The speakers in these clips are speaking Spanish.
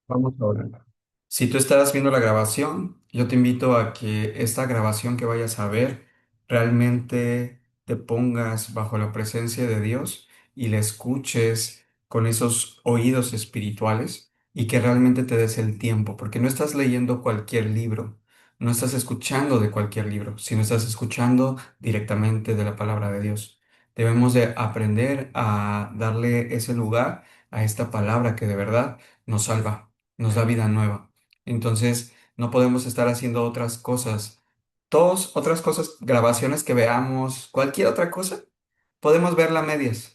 Vamos a orar. Si tú estás viendo la grabación, yo te invito a que esta grabación que vayas a ver realmente te pongas bajo la presencia de Dios y la escuches con esos oídos espirituales y que realmente te des el tiempo, porque no estás leyendo cualquier libro, no estás escuchando de cualquier libro, sino estás escuchando directamente de la palabra de Dios. Debemos de aprender a darle ese lugar a esta palabra que de verdad nos salva, nos da vida nueva. Entonces, no podemos estar haciendo otras cosas. Todas otras cosas, grabaciones que veamos, cualquier otra cosa, podemos verla a medias.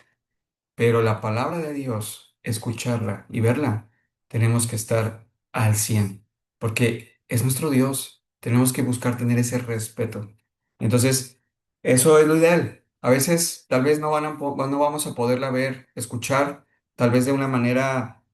Pero la palabra de Dios, escucharla y verla, tenemos que estar al 100 porque es nuestro Dios. Tenemos que buscar tener ese respeto. Entonces, eso es lo ideal. A veces, tal vez no vamos a poderla ver, escuchar, tal vez de una manera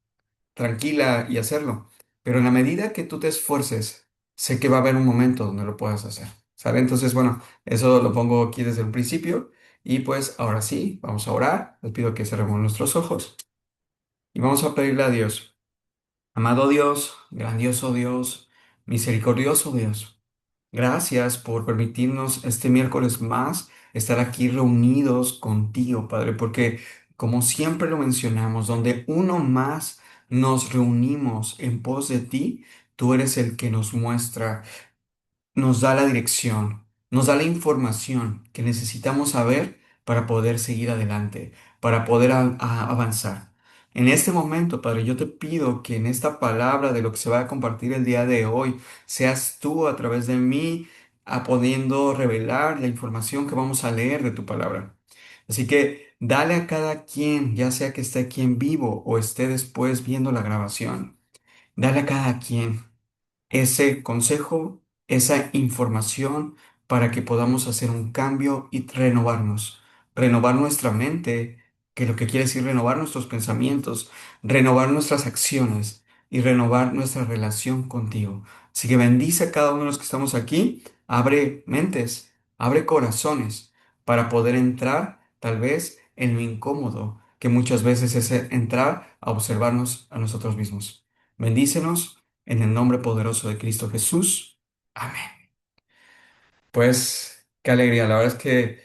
tranquila y hacerlo. Pero en la medida que tú te esfuerces, sé que va a haber un momento donde lo puedas hacer. ¿Sale? Entonces, bueno, eso lo pongo aquí desde el principio. Y pues ahora sí, vamos a orar. Les pido que cerremos nuestros ojos y vamos a pedirle a Dios. Amado Dios, grandioso Dios, misericordioso Dios. Gracias por permitirnos este miércoles más estar aquí reunidos contigo, Padre, porque como siempre lo mencionamos, donde uno más nos reunimos en pos de ti, tú eres el que nos muestra, nos da la dirección, nos da la información que necesitamos saber para poder seguir adelante, para poder avanzar. En este momento, Padre, yo te pido que en esta palabra de lo que se va a compartir el día de hoy, seas tú a través de mí pudiendo revelar la información que vamos a leer de tu palabra. Así que dale a cada quien, ya sea que esté aquí en vivo o esté después viendo la grabación, dale a cada quien ese consejo, esa información para que podamos hacer un cambio y renovarnos, renovar nuestra mente, que lo que quiere decir renovar nuestros pensamientos, renovar nuestras acciones y renovar nuestra relación contigo. Así que bendice a cada uno de los que estamos aquí, abre mentes, abre corazones para poder entrar tal vez en lo incómodo, que muchas veces es entrar a observarnos a nosotros mismos. Bendícenos en el nombre poderoso de Cristo Jesús. Amén. Pues qué alegría. La verdad es que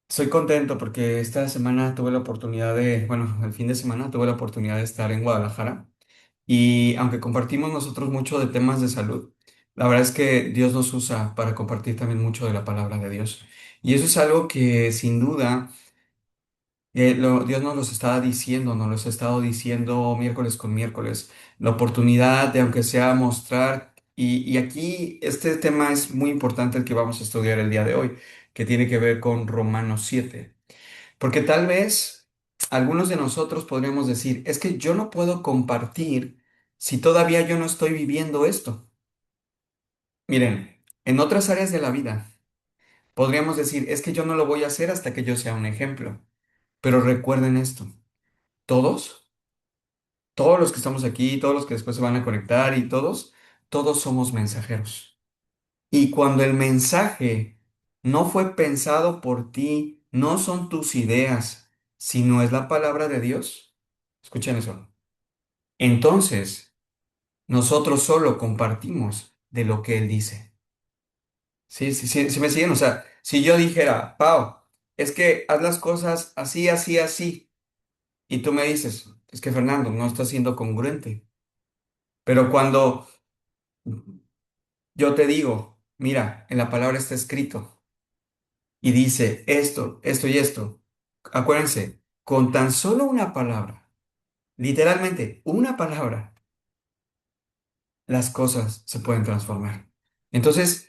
soy contento porque esta semana tuve la oportunidad bueno, el fin de semana tuve la oportunidad de estar en Guadalajara y aunque compartimos nosotros mucho de temas de salud, la verdad es que Dios nos usa para compartir también mucho de la palabra de Dios. Y eso es algo que sin duda Dios nos los estaba diciendo, nos los ha estado diciendo miércoles con miércoles. La oportunidad de, aunque sea, mostrar. Y aquí este tema es muy importante el que vamos a estudiar el día de hoy, que tiene que ver con Romanos 7. Porque tal vez algunos de nosotros podríamos decir, es que yo no puedo compartir si todavía yo no estoy viviendo esto. Miren, en otras áreas de la vida podríamos decir, es que yo no lo voy a hacer hasta que yo sea un ejemplo. Pero recuerden esto, todos. Todos los que estamos aquí, todos los que después se van a conectar y todos somos mensajeros. Y cuando el mensaje no fue pensado por ti, no son tus ideas, sino es la palabra de Dios, escuchen eso. Entonces, nosotros solo compartimos de lo que Él dice. Sí, sí, sí, sí me siguen. O sea, si yo dijera, Pau, es que haz las cosas así, así, así, y tú me dices, es que Fernando, no está siendo congruente. Pero cuando yo te digo, mira, en la palabra está escrito y dice esto, esto y esto. Acuérdense, con tan solo una palabra, literalmente una palabra, las cosas se pueden transformar. Entonces,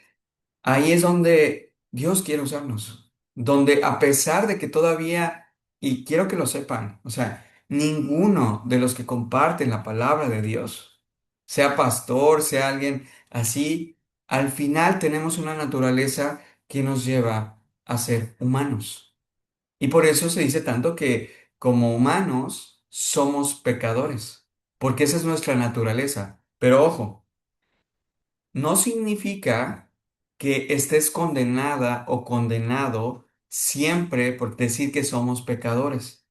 ahí es donde Dios quiere usarnos, donde a pesar de que todavía, y quiero que lo sepan, o sea, ninguno de los que comparten la palabra de Dios, sea pastor, sea alguien así, al final tenemos una naturaleza que nos lleva a ser humanos. Y por eso se dice tanto que como humanos somos pecadores, porque esa es nuestra naturaleza. Pero ojo, no significa que estés condenada o condenado siempre por decir que somos pecadores.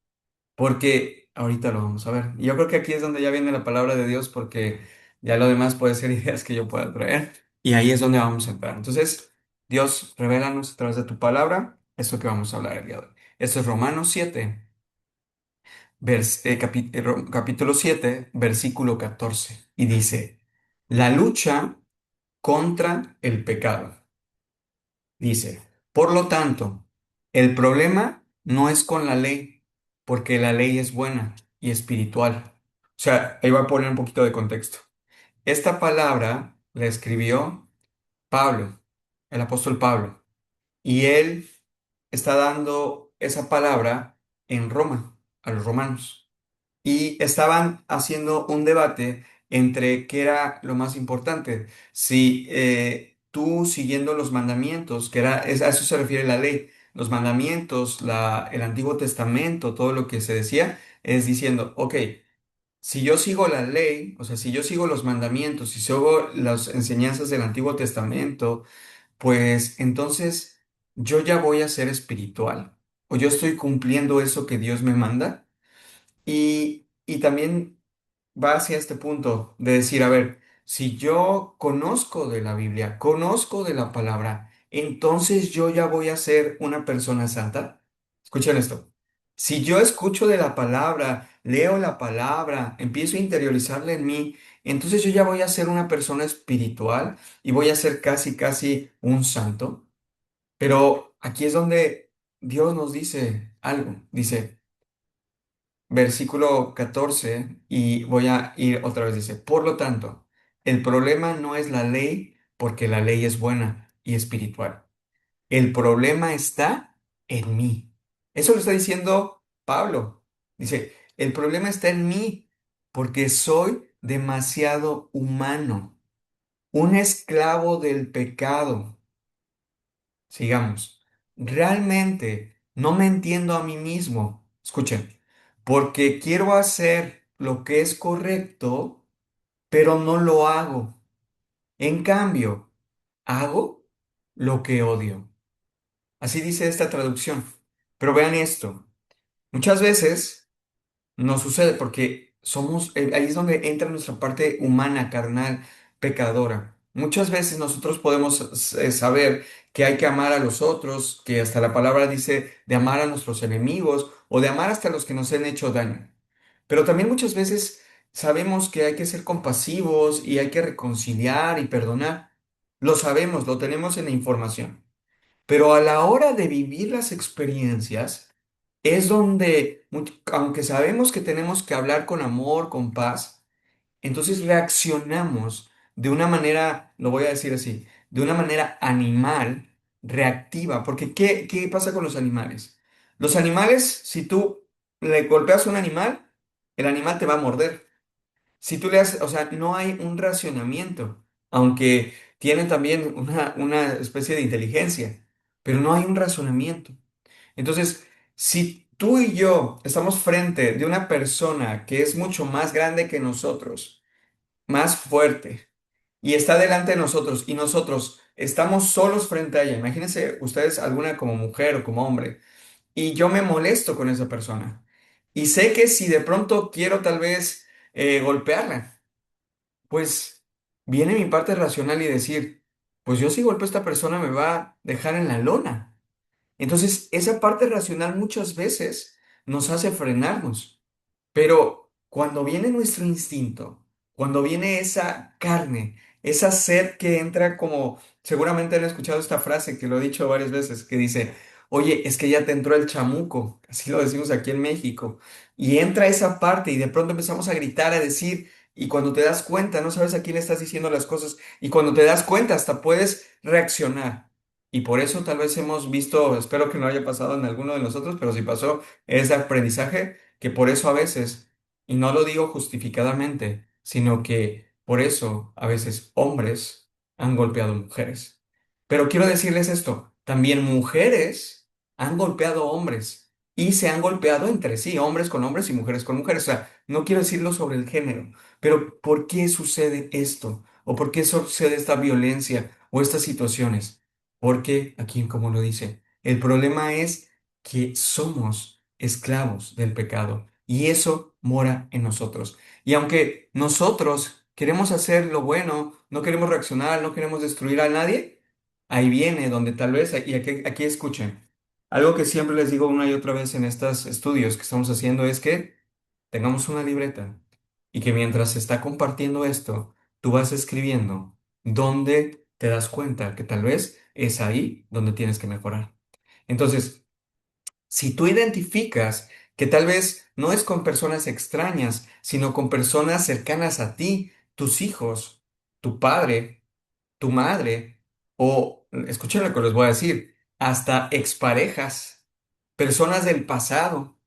Porque Ahorita lo vamos a ver. Y yo creo que aquí es donde ya viene la palabra de Dios porque ya lo demás puede ser ideas que yo pueda traer. Y ahí es donde vamos a entrar. Entonces, Dios, revélanos a través de tu palabra esto que vamos a hablar el día de hoy. Esto es Romanos 7, capítulo 7, versículo 14. Y dice, la lucha contra el pecado. Dice, por lo tanto, el problema no es con la ley, porque la ley es buena y espiritual. O sea, ahí voy a poner un poquito de contexto. Esta palabra la escribió Pablo, el apóstol Pablo, y él está dando esa palabra en Roma, a los romanos. Y estaban haciendo un debate entre qué era lo más importante. Si tú siguiendo los mandamientos, a eso se refiere la ley, los mandamientos, el Antiguo Testamento, todo lo que se decía, es diciendo, ok, si yo sigo la ley, o sea, si yo sigo los mandamientos, si sigo las enseñanzas del Antiguo Testamento, pues entonces yo ya voy a ser espiritual, o yo estoy cumpliendo eso que Dios me manda. Y también va hacia este punto de decir, a ver, si yo conozco de la Biblia, conozco de la palabra, entonces yo ya voy a ser una persona santa. Escuchen esto. Si yo escucho de la palabra, leo la palabra, empiezo a interiorizarla en mí, entonces yo ya voy a ser una persona espiritual y voy a ser casi, casi un santo. Pero aquí es donde Dios nos dice algo. Dice, versículo 14 y voy a ir otra vez, dice, por lo tanto, el problema no es la ley, porque la ley es buena y espiritual. El problema está en mí. Eso lo está diciendo Pablo. Dice, el problema está en mí, porque soy demasiado humano, un esclavo del pecado. Sigamos. Realmente no me entiendo a mí mismo. Escuchen, porque quiero hacer lo que es correcto, pero no lo hago. En cambio, hago lo que odio. Así dice esta traducción. Pero vean esto. Muchas veces no sucede porque ahí es donde entra nuestra parte humana, carnal, pecadora. Muchas veces nosotros podemos saber que hay que amar a los otros, que hasta la palabra dice de amar a nuestros enemigos o de amar hasta los que nos han hecho daño. Pero también muchas veces sabemos que hay que ser compasivos y hay que reconciliar y perdonar. Lo sabemos, lo tenemos en la información. Pero a la hora de vivir las experiencias, es donde, aunque sabemos que tenemos que hablar con amor, con paz, entonces reaccionamos de una manera, lo voy a decir así, de una manera animal, reactiva. Porque ¿qué pasa con los animales? Los animales, si tú le golpeas a un animal, el animal te va a morder. Si tú le haces, o sea, no hay un racionamiento, aunque tienen también una especie de inteligencia, pero no hay un razonamiento. Entonces, si tú y yo estamos frente de una persona que es mucho más grande que nosotros, más fuerte, y está delante de nosotros, y nosotros estamos solos frente a ella, imagínense ustedes alguna como mujer o como hombre, y yo me molesto con esa persona, y sé que si de pronto quiero tal vez golpearla, pues viene mi parte racional y decir, pues yo si golpeo a esta persona me va a dejar en la lona. Entonces, esa parte racional muchas veces nos hace frenarnos. Pero cuando viene nuestro instinto, cuando viene esa carne, esa sed que entra como, seguramente han escuchado esta frase que lo he dicho varias veces, que dice, oye, es que ya te entró el chamuco, así lo decimos aquí en México, y entra esa parte y de pronto empezamos a gritar, a decir, y cuando te das cuenta, no sabes a quién le estás diciendo las cosas, y cuando te das cuenta, hasta puedes reaccionar. Y por eso tal vez hemos visto, espero que no haya pasado en alguno de nosotros, pero si pasó, es de aprendizaje que por eso a veces, y no lo digo justificadamente, sino que por eso a veces hombres han golpeado mujeres. Pero quiero decirles esto, también mujeres han golpeado hombres y se han golpeado entre sí, hombres con hombres y mujeres con mujeres. O sea, no quiero decirlo sobre el género, pero ¿por qué sucede esto? ¿O por qué sucede esta violencia o estas situaciones? Porque, aquí como lo dice, el problema es que somos esclavos del pecado. y eso mora en nosotros. Y aunque nosotros queremos hacer lo bueno, no queremos reaccionar, no queremos destruir a nadie, ahí viene donde tal vez, y aquí escuchen, algo que siempre les digo una y otra vez en estos estudios que estamos haciendo es que tengamos una libreta y que mientras se está compartiendo esto, tú vas escribiendo donde te das cuenta que tal vez es ahí donde tienes que mejorar. Entonces, si tú identificas que tal vez no es con personas extrañas, sino con personas cercanas a ti, tus hijos, tu padre, tu madre, o, escuchen lo que les voy a decir, hasta exparejas, personas del pasado,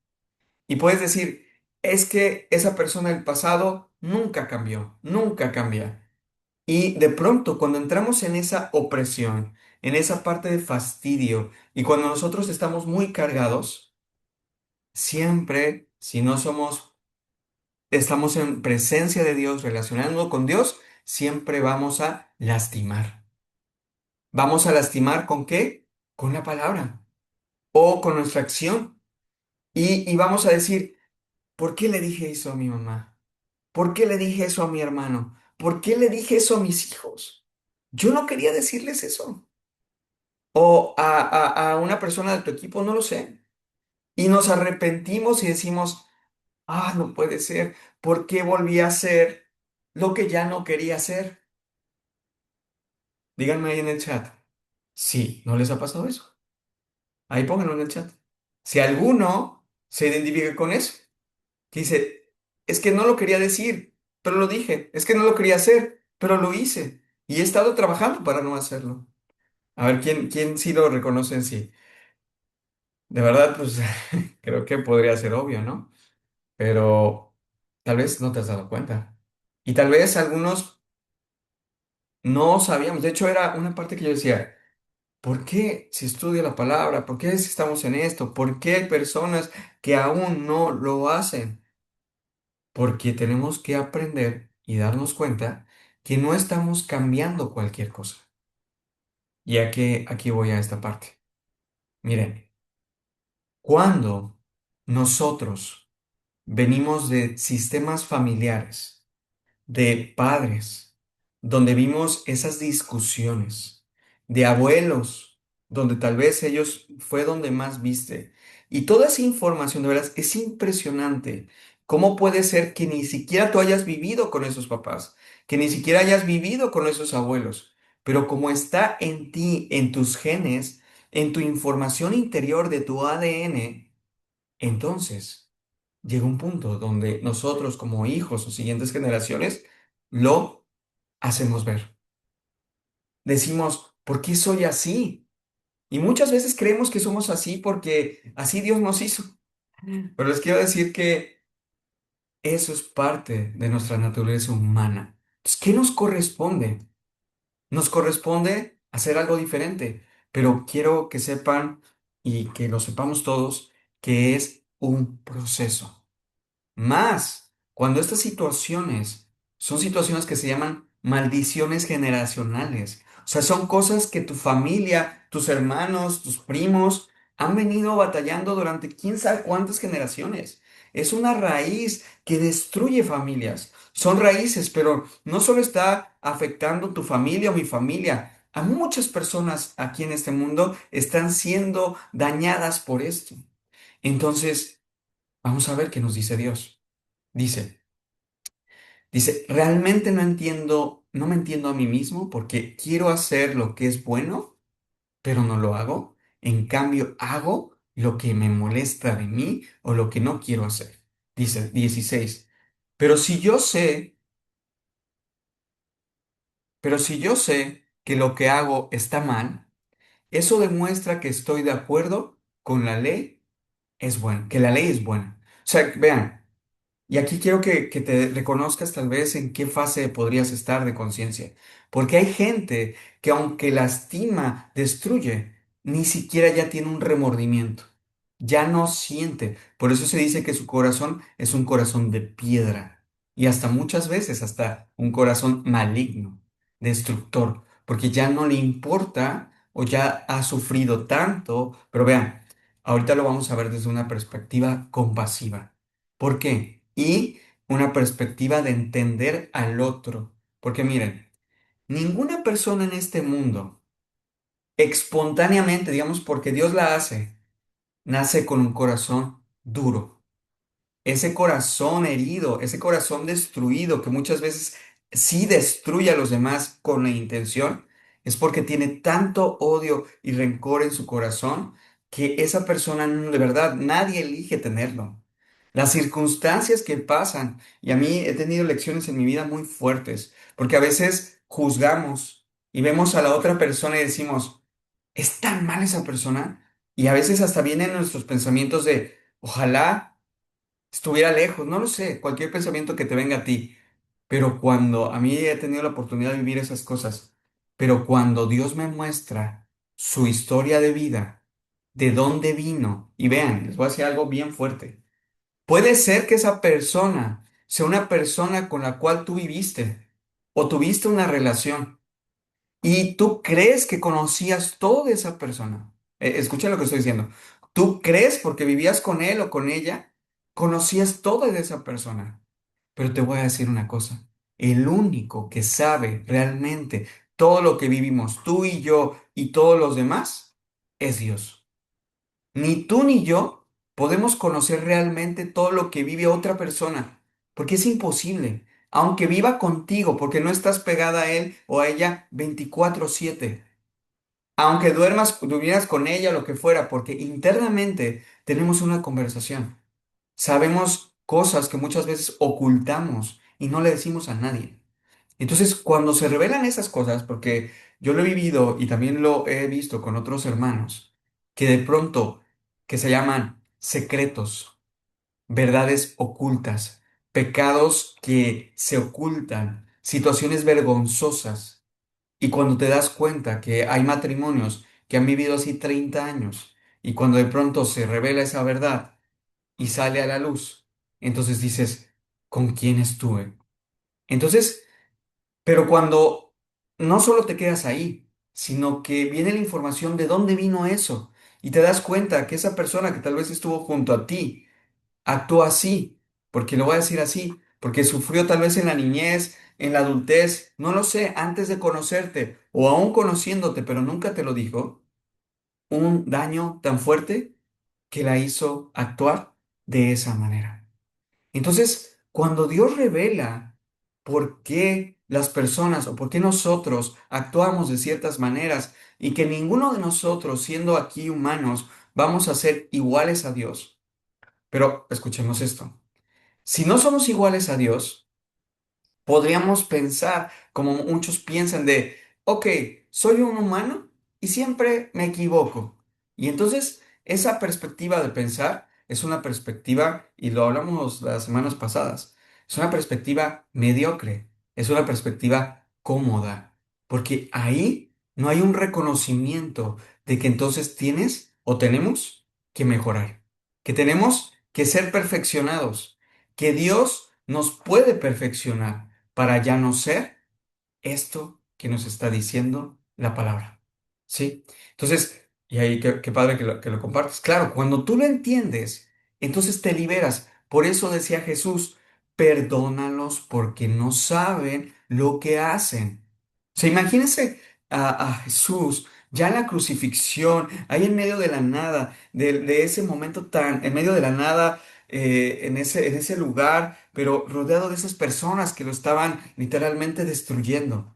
y puedes decir, es que esa persona del pasado nunca cambió, nunca cambia. Y de pronto, cuando entramos en esa opresión, en esa parte de fastidio, y cuando nosotros estamos muy cargados, siempre, si no somos, estamos en presencia de Dios, relacionando con Dios, siempre vamos a lastimar. ¿Vamos a lastimar con qué? Con la palabra o con nuestra acción. Y vamos a decir, ¿por qué le dije eso a mi mamá? ¿Por qué le dije eso a mi hermano? ¿Por qué le dije eso a mis hijos? Yo no quería decirles eso. O a una persona de tu equipo, no lo sé. Y nos arrepentimos y decimos, ah, no puede ser. ¿Por qué volví a hacer lo que ya no quería hacer? Díganme ahí en el chat. Sí, ¿no les ha pasado eso? Ahí pónganlo en el chat. Si alguno se identifica con eso, que dice, es que no lo quería decir, pero lo dije. Es que no lo quería hacer, pero lo hice. Y he estado trabajando para no hacerlo. A ver, ¿quién sí lo reconoce en sí? De verdad, pues creo que podría ser obvio, ¿no? Pero tal vez no te has dado cuenta. Y tal vez algunos no sabíamos. De hecho, era una parte que yo decía, ¿por qué se estudia la palabra? ¿Por qué si estamos en esto? ¿Por qué hay personas que aún no lo hacen? Porque tenemos que aprender y darnos cuenta que no estamos cambiando cualquier cosa. Y aquí voy a esta parte. Miren, cuando nosotros venimos de sistemas familiares, de padres, donde vimos esas discusiones, de abuelos, donde tal vez ellos fue donde más viste. Y toda esa información, de veras, es impresionante. ¿Cómo puede ser que ni siquiera tú hayas vivido con esos papás, que ni siquiera hayas vivido con esos abuelos? Pero como está en ti, en tus genes, en tu información interior de tu ADN, entonces llega un punto donde nosotros como hijos o siguientes generaciones lo hacemos ver. Decimos, ¿por qué soy así? Y muchas veces creemos que somos así porque así Dios nos hizo. Pero les quiero decir que eso es parte de nuestra naturaleza humana. Entonces, ¿qué nos corresponde? Nos corresponde hacer algo diferente, pero quiero que sepan y que lo sepamos todos que es un proceso. Más cuando estas situaciones son situaciones que se llaman maldiciones generacionales. O sea, son cosas que tu familia, tus hermanos, tus primos han venido batallando durante quién sabe cuántas generaciones. Es una raíz que destruye familias. Son raíces, pero no solo está afectando tu familia o mi familia. A muchas personas aquí en este mundo están siendo dañadas por esto. Entonces, vamos a ver qué nos dice Dios. Dice, realmente no entiendo, no me entiendo a mí mismo porque quiero hacer lo que es bueno, pero no lo hago. En cambio, hago lo que me molesta de mí o lo que no quiero hacer. Dice 16. Pero si yo sé, pero si yo sé que lo que hago está mal, eso demuestra que estoy de acuerdo con la ley, es bueno, que la ley es buena. O sea, vean. Y aquí quiero que te reconozcas tal vez en qué fase podrías estar de conciencia. Porque hay gente que aunque lastima, destruye, ni siquiera ya tiene un remordimiento. Ya no siente. Por eso se dice que su corazón es un corazón de piedra. Y hasta muchas veces, hasta un corazón maligno, destructor. Porque ya no le importa o ya ha sufrido tanto. Pero vean, ahorita lo vamos a ver desde una perspectiva compasiva. ¿Por qué? Y una perspectiva de entender al otro. Porque miren, ninguna persona en este mundo, espontáneamente, digamos, porque Dios la hace, nace con un corazón duro. Ese corazón herido, ese corazón destruido, que muchas veces sí destruye a los demás con la intención, es porque tiene tanto odio y rencor en su corazón que esa persona de verdad nadie elige tenerlo. Las circunstancias que pasan, y a mí he tenido lecciones en mi vida muy fuertes, porque a veces juzgamos y vemos a la otra persona y decimos, ¿es tan mal esa persona? Y a veces hasta vienen nuestros pensamientos de, ojalá estuviera lejos, no lo sé, cualquier pensamiento que te venga a ti. Pero cuando a mí he tenido la oportunidad de vivir esas cosas, pero cuando Dios me muestra su historia de vida, de dónde vino, y vean, les voy a decir algo bien fuerte. Puede ser que esa persona sea una persona con la cual tú viviste o tuviste una relación. Y tú crees que conocías todo de esa persona. Escucha lo que estoy diciendo. Tú crees porque vivías con él o con ella, conocías todo de esa persona. Pero te voy a decir una cosa. El único que sabe realmente todo lo que vivimos tú y yo y todos los demás es Dios. Ni tú ni yo podemos conocer realmente todo lo que vive otra persona, porque es imposible, aunque viva contigo, porque no estás pegada a él o a ella 24/7, aunque durmieras con ella o lo que fuera, porque internamente tenemos una conversación. Sabemos cosas que muchas veces ocultamos y no le decimos a nadie. Entonces, cuando se revelan esas cosas, porque yo lo he vivido y también lo he visto con otros hermanos, que de pronto, que se llaman secretos, verdades ocultas, pecados que se ocultan, situaciones vergonzosas, y cuando te das cuenta que hay matrimonios que han vivido así 30 años, y cuando de pronto se revela esa verdad y sale a la luz, entonces dices, ¿con quién estuve? Entonces, pero cuando no solo te quedas ahí, sino que viene la información de dónde vino eso y te das cuenta que esa persona que tal vez estuvo junto a ti actuó así, porque lo voy a decir así, porque sufrió tal vez en la niñez, en la adultez, no lo sé, antes de conocerte o aún conociéndote, pero nunca te lo dijo, un daño tan fuerte que la hizo actuar de esa manera. Entonces, cuando Dios revela por qué las personas o por qué nosotros actuamos de ciertas maneras y que ninguno de nosotros, siendo aquí humanos, vamos a ser iguales a Dios. Pero escuchemos esto. Si no somos iguales a Dios, podríamos pensar, como muchos piensan, de, ok, soy un humano y siempre me equivoco. Y entonces esa perspectiva de pensar es una perspectiva, y lo hablamos las semanas pasadas, es una perspectiva mediocre, es una perspectiva cómoda, porque ahí no hay un reconocimiento de que entonces tienes o tenemos que mejorar, que tenemos que ser perfeccionados, que Dios nos puede perfeccionar para ya no ser esto que nos está diciendo la palabra. ¿Sí? Entonces, y ahí qué padre que lo compartes. Claro, cuando tú lo entiendes, entonces te liberas. Por eso decía Jesús, perdónalos porque no saben lo que hacen. O sea, imagínense a Jesús ya en la crucifixión, ahí en medio de la nada, de ese momento tan, en medio de la nada, en ese lugar, pero rodeado de esas personas que lo estaban literalmente destruyendo.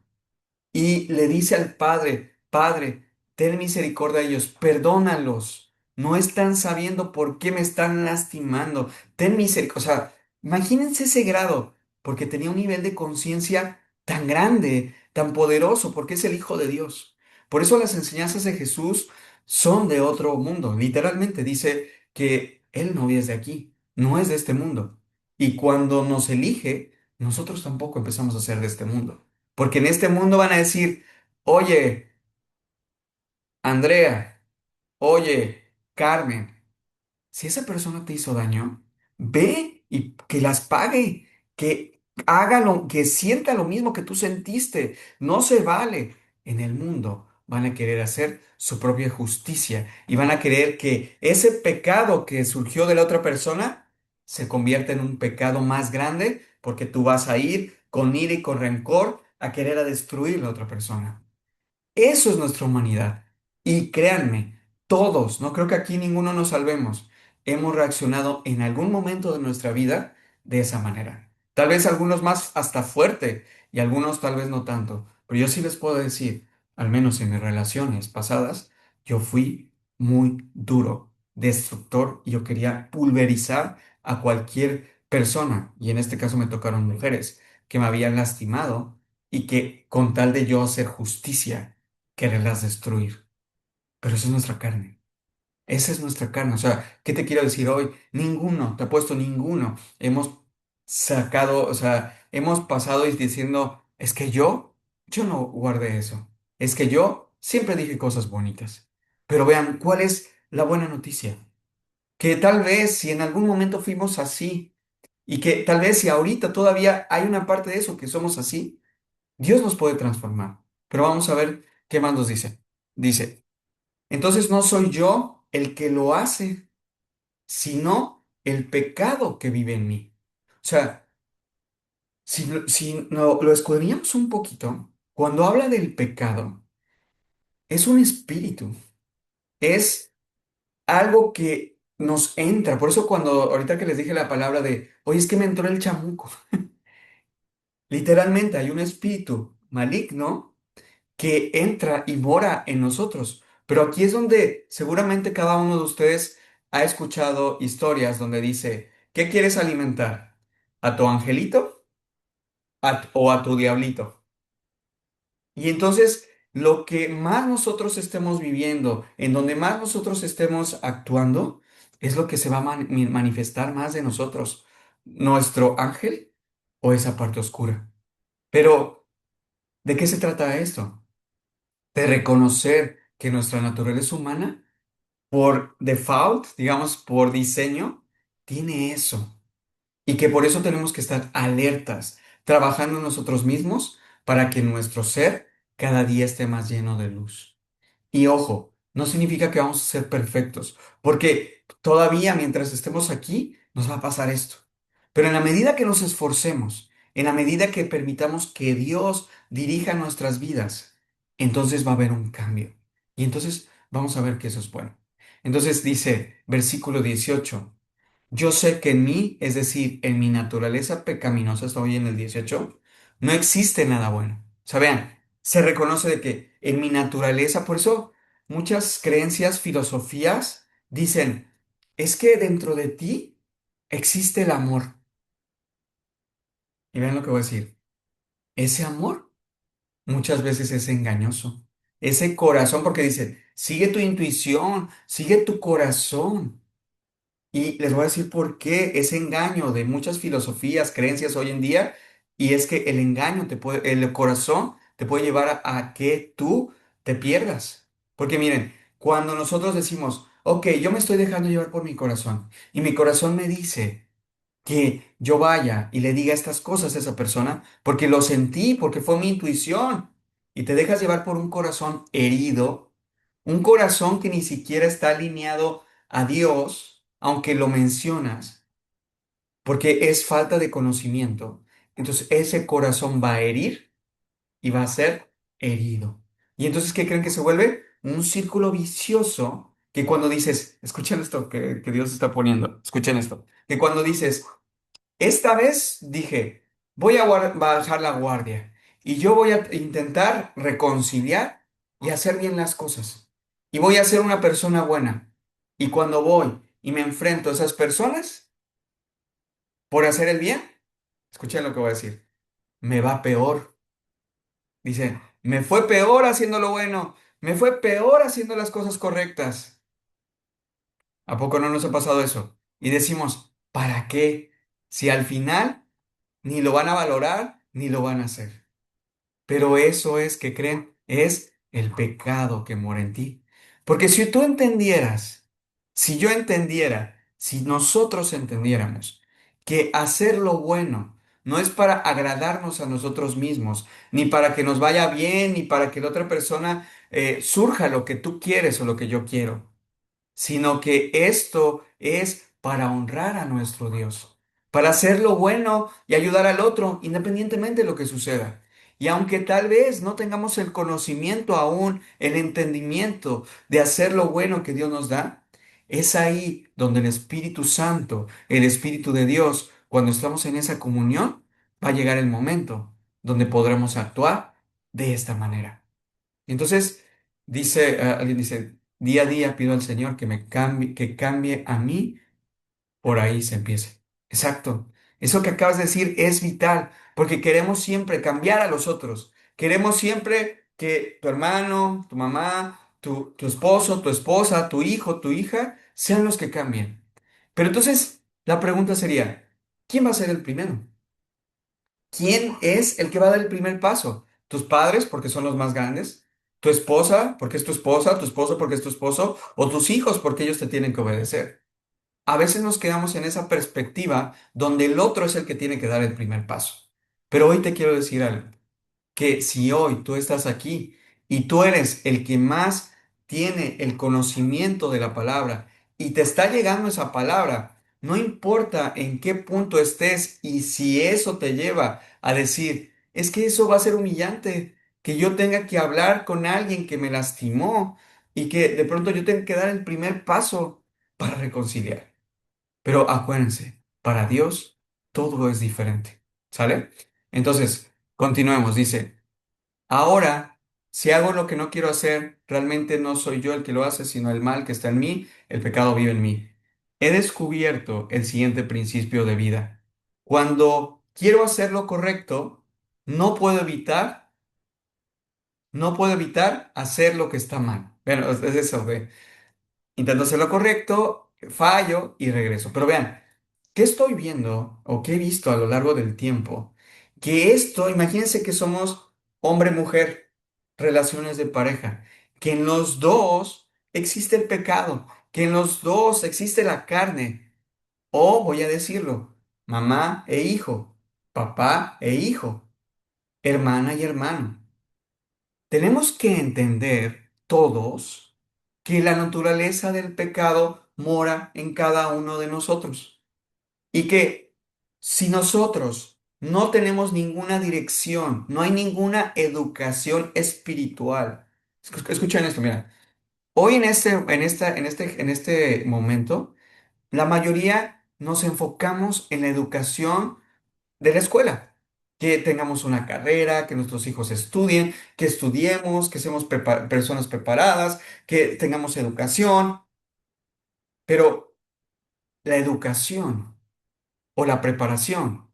Y le dice al Padre, Padre, ten misericordia de ellos, perdónalos. No están sabiendo por qué me están lastimando. Ten misericordia. O sea, imagínense ese grado, porque tenía un nivel de conciencia tan grande, tan poderoso, porque es el Hijo de Dios. Por eso las enseñanzas de Jesús son de otro mundo. Literalmente dice que Él no es de aquí, no es de este mundo. Y cuando nos elige, nosotros tampoco empezamos a ser de este mundo. Porque en este mundo van a decir, oye, Andrea, oye, Carmen, si esa persona te hizo daño, ve y que las pague, que haga lo, que sienta lo mismo que tú sentiste. No se vale. En el mundo van a querer hacer su propia justicia y van a querer que ese pecado que surgió de la otra persona se convierte en un pecado más grande porque tú vas a ir con ira y con rencor a querer a destruir a la otra persona. Eso es nuestra humanidad. Y créanme, todos, no creo que aquí ninguno nos salvemos, hemos reaccionado en algún momento de nuestra vida de esa manera. Tal vez algunos más hasta fuerte y algunos tal vez no tanto. Pero yo sí les puedo decir, al menos en mis relaciones pasadas, yo fui muy duro, destructor y yo quería pulverizar a cualquier persona. Y en este caso me tocaron mujeres que me habían lastimado y que con tal de yo hacer justicia, quererlas destruir. Pero esa es nuestra carne. Esa es nuestra carne. O sea, ¿qué te quiero decir hoy? Ninguno, te apuesto, ninguno. Hemos sacado, o sea, hemos pasado y diciendo, es que yo no guardé eso. Es que yo siempre dije cosas bonitas. Pero vean, ¿cuál es la buena noticia? Que tal vez si en algún momento fuimos así y que tal vez si ahorita todavía hay una parte de eso que somos así, Dios nos puede transformar. Pero vamos a ver qué más nos dice. Dice, entonces no soy yo el que lo hace, sino el pecado que vive en mí. O sea, si lo escudriñamos un poquito, cuando habla del pecado, es un espíritu, es algo que nos entra. Por eso cuando ahorita que les dije la palabra de, oye, es que me entró el chamuco, literalmente hay un espíritu maligno que entra y mora en nosotros. Pero aquí es donde seguramente cada uno de ustedes ha escuchado historias donde dice, ¿qué quieres alimentar? ¿A tu angelito o a tu diablito? Y entonces, lo que más nosotros estemos viviendo, en donde más nosotros estemos actuando, es lo que se va a manifestar más de nosotros, nuestro ángel o esa parte oscura. Pero, ¿de qué se trata esto? De reconocer que nuestra naturaleza humana, por default, digamos, por diseño, tiene eso. Y que por eso tenemos que estar alertas, trabajando en nosotros mismos para que nuestro ser cada día esté más lleno de luz. Y ojo, no significa que vamos a ser perfectos, porque todavía mientras estemos aquí nos va a pasar esto. Pero en la medida que nos esforcemos, en la medida que permitamos que Dios dirija nuestras vidas, entonces va a haber un cambio. Y entonces vamos a ver que eso es bueno. Entonces dice, versículo 18. Yo sé que en mí, es decir, en mi naturaleza pecaminosa, estoy en el 18, no existe nada bueno. O sea, vean, se reconoce de que en mi naturaleza, por eso muchas creencias, filosofías dicen, es que dentro de ti existe el amor. Y vean lo que voy a decir. Ese amor muchas veces es engañoso. Ese corazón, porque dice, sigue tu intuición, sigue tu corazón. Y les voy a decir por qué ese engaño de muchas filosofías, creencias hoy en día, y es que el engaño el corazón te puede llevar a que tú te pierdas. Porque miren, cuando nosotros decimos, ok, yo me estoy dejando llevar por mi corazón, y mi corazón me dice que yo vaya y le diga estas cosas a esa persona, porque lo sentí, porque fue mi intuición, y te dejas llevar por un corazón herido, un corazón que ni siquiera está alineado a Dios, aunque lo mencionas, porque es falta de conocimiento. Entonces ese corazón va a herir y va a ser herido. Y entonces, ¿qué creen que se vuelve? Un círculo vicioso que cuando dices, escuchen esto que Dios está poniendo, escuchen esto, que cuando dices, esta vez dije, voy a bajar la guardia y yo voy a intentar reconciliar y hacer bien las cosas. Y voy a ser una persona buena. Y cuando voy y me enfrento a esas personas por hacer el bien, escuchen lo que voy a decir, me va peor. Dice, me fue peor haciendo lo bueno, me fue peor haciendo las cosas correctas. ¿A poco no nos ha pasado eso? Y decimos, ¿para qué? Si al final ni lo van a valorar ni lo van a hacer. Pero eso es, que creen, es el pecado que mora en ti. Porque si tú entendieras, si yo entendiera, si nosotros entendiéramos que hacer lo bueno no es para agradarnos a nosotros mismos, ni para que nos vaya bien, ni para que la otra persona surja lo que tú quieres o lo que yo quiero, sino que esto es para honrar a nuestro Dios, para hacer lo bueno y ayudar al otro, independientemente de lo que suceda. Y aunque tal vez no tengamos el conocimiento aún, el entendimiento de hacer lo bueno que Dios nos da, es ahí donde el Espíritu Santo, el Espíritu de Dios, cuando estamos en esa comunión, va a llegar el momento donde podremos actuar de esta manera. Entonces, alguien dice, día a día pido al Señor que cambie a mí, por ahí se empiece. Exacto. Eso que acabas de decir es vital, porque queremos siempre cambiar a los otros. Queremos siempre que tu hermano, tu mamá, tu esposo, tu esposa, tu hijo, tu hija, sean los que cambien. Pero entonces, la pregunta sería, ¿quién va a ser el primero? ¿Quién es el que va a dar el primer paso? ¿Tus padres porque son los más grandes? ¿Tu esposa porque es tu esposa? ¿Tu esposo porque es tu esposo? ¿O tus hijos porque ellos te tienen que obedecer? A veces nos quedamos en esa perspectiva donde el otro es el que tiene que dar el primer paso. Pero hoy te quiero decir algo que si hoy tú estás aquí y tú eres el que más tiene el conocimiento de la palabra y te está llegando esa palabra, no importa en qué punto estés y si eso te lleva a decir, es que eso va a ser humillante, que yo tenga que hablar con alguien que me lastimó y que de pronto yo tenga que dar el primer paso para reconciliar. Pero acuérdense, para Dios todo es diferente. ¿Sale? Entonces, continuemos. Dice, ahora, si hago lo que no quiero hacer, realmente no soy yo el que lo hace, sino el mal que está en mí, el pecado vive en mí. He descubierto el siguiente principio de vida. Cuando quiero hacer lo correcto, no puedo evitar, no puedo evitar hacer lo que está mal. Bueno, es eso, intento hacer lo correcto, fallo y regreso. Pero vean, ¿qué estoy viendo o qué he visto a lo largo del tiempo? Que esto, imagínense que somos hombre-mujer, relaciones de pareja, que en los dos existe el pecado, que en los dos existe la carne, o voy a decirlo, mamá e hijo, papá e hijo, hermana y hermano. Tenemos que entender todos que la naturaleza del pecado mora en cada uno de nosotros y que si nosotros no tenemos ninguna dirección, no hay ninguna educación espiritual. Escuchen esto, mira. Hoy en este momento, la mayoría nos enfocamos en la educación de la escuela. Que tengamos una carrera, que nuestros hijos estudien, que estudiemos, que seamos personas preparadas, que tengamos educación. Pero la educación o la preparación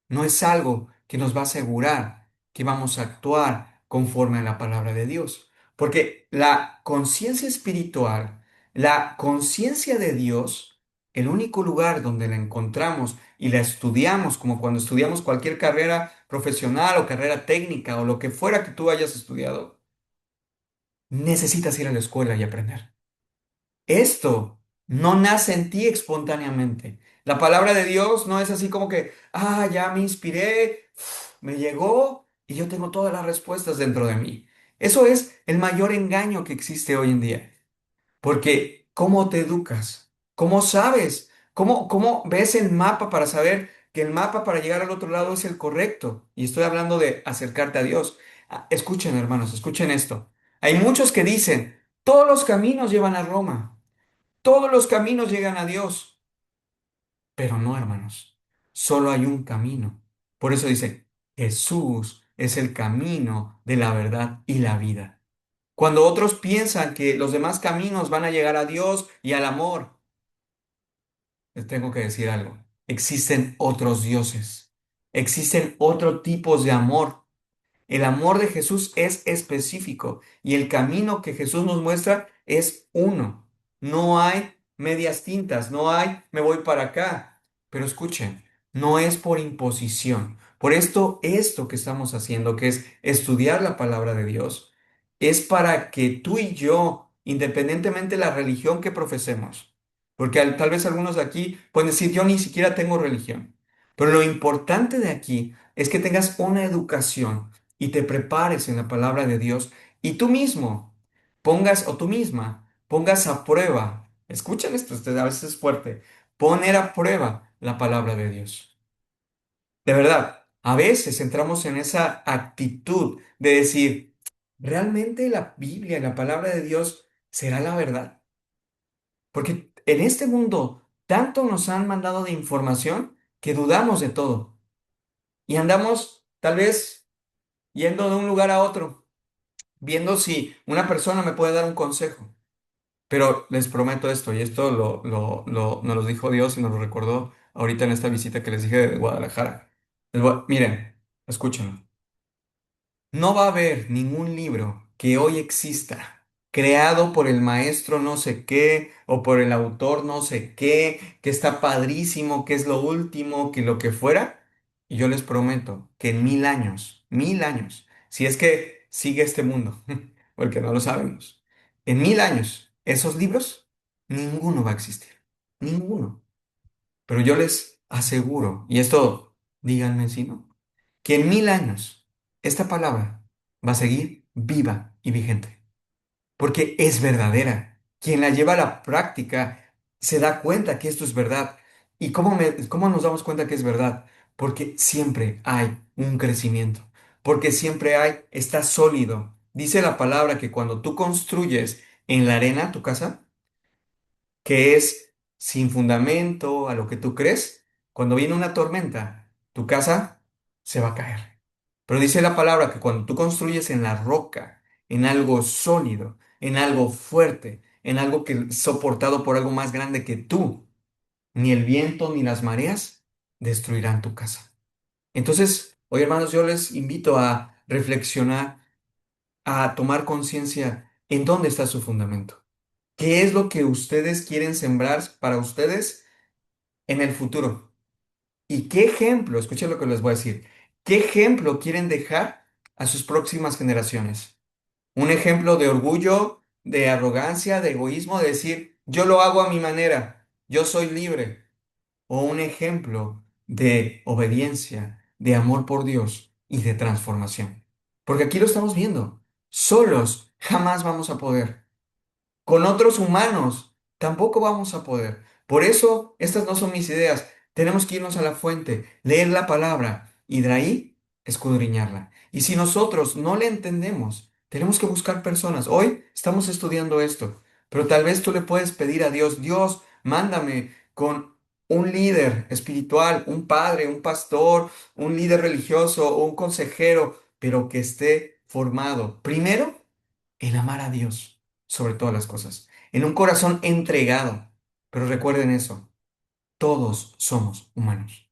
no es algo que nos va a asegurar que vamos a actuar conforme a la palabra de Dios. Porque la conciencia espiritual, la conciencia de Dios, el único lugar donde la encontramos y la estudiamos, como cuando estudiamos cualquier carrera profesional o carrera técnica o lo que fuera que tú hayas estudiado, necesitas ir a la escuela y aprender. Esto no nace en ti espontáneamente. La palabra de Dios no es así como que, ya me inspiré, me llegó y yo tengo todas las respuestas dentro de mí. Eso es el mayor engaño que existe hoy en día. Porque ¿cómo te educas? ¿Cómo sabes? ¿Cómo ves el mapa para saber que el mapa para llegar al otro lado es el correcto? Y estoy hablando de acercarte a Dios. Escuchen, hermanos, escuchen esto. Hay muchos que dicen, todos los caminos llevan a Roma. Todos los caminos llegan a Dios, pero no, hermanos. Solo hay un camino. Por eso dice, Jesús es el camino de la verdad y la vida. Cuando otros piensan que los demás caminos van a llegar a Dios y al amor, les tengo que decir algo. Existen otros dioses. Existen otros tipos de amor. El amor de Jesús es específico y el camino que Jesús nos muestra es uno. No hay medias tintas, no hay me voy para acá. Pero escuchen, no es por imposición. Por esto que estamos haciendo, que es estudiar la palabra de Dios, es para que tú y yo, independientemente de la religión que profesemos, porque tal vez algunos de aquí pueden decir, yo ni siquiera tengo religión. Pero lo importante de aquí es que tengas una educación y te prepares en la palabra de Dios y tú mismo pongas o tú misma pongas a prueba, escuchen esto, a veces es fuerte, poner a prueba la palabra de Dios. De verdad, a veces entramos en esa actitud de decir, ¿realmente la Biblia, la palabra de Dios, será la verdad? Porque en este mundo tanto nos han mandado de información que dudamos de todo y andamos tal vez yendo de un lugar a otro, viendo si una persona me puede dar un consejo. Pero les prometo esto, y esto nos lo dijo Dios y nos lo recordó ahorita en esta visita que les dije de Guadalajara. Miren, escúchenlo. No va a haber ningún libro que hoy exista, creado por el maestro no sé qué o por el autor no sé qué, que está padrísimo, que es lo último, que lo que fuera. Y yo les prometo que en 1000 años, si es que sigue este mundo, porque no lo sabemos, en 1000 años, esos libros, ninguno va a existir. Ninguno. Pero yo les aseguro, y esto díganme si no, que en 1000 años esta palabra va a seguir viva y vigente, porque es verdadera. Quien la lleva a la práctica se da cuenta que esto es verdad. ¿Y cómo nos damos cuenta que es verdad? Porque siempre hay un crecimiento, porque siempre está sólido. Dice la palabra que cuando tú construyes en la arena tu casa, que es sin fundamento a lo que tú crees, cuando viene una tormenta, tu casa se va a caer. Pero dice la palabra que cuando tú construyes en la roca, en algo sólido, en algo fuerte, en algo que es soportado por algo más grande que tú, ni el viento ni las mareas destruirán tu casa. Entonces, hoy hermanos, yo les invito a reflexionar, a tomar conciencia en dónde está su fundamento. ¿Qué es lo que ustedes quieren sembrar para ustedes en el futuro? ¿Y qué ejemplo, escuchen lo que les voy a decir, qué ejemplo quieren dejar a sus próximas generaciones? ¿Un ejemplo de orgullo, de arrogancia, de egoísmo, de decir, yo lo hago a mi manera, yo soy libre? ¿O un ejemplo de obediencia, de amor por Dios y de transformación? Porque aquí lo estamos viendo. Solos jamás vamos a poder. Con otros humanos tampoco vamos a poder. Por eso, estas no son mis ideas. Tenemos que irnos a la fuente, leer la palabra y de ahí escudriñarla. Y si nosotros no le entendemos, tenemos que buscar personas. Hoy estamos estudiando esto, pero tal vez tú le puedes pedir a Dios, Dios, mándame con un líder espiritual, un padre, un pastor, un líder religioso o un consejero, pero que esté formado primero en amar a Dios sobre todas las cosas, en un corazón entregado. Pero recuerden eso, todos somos humanos.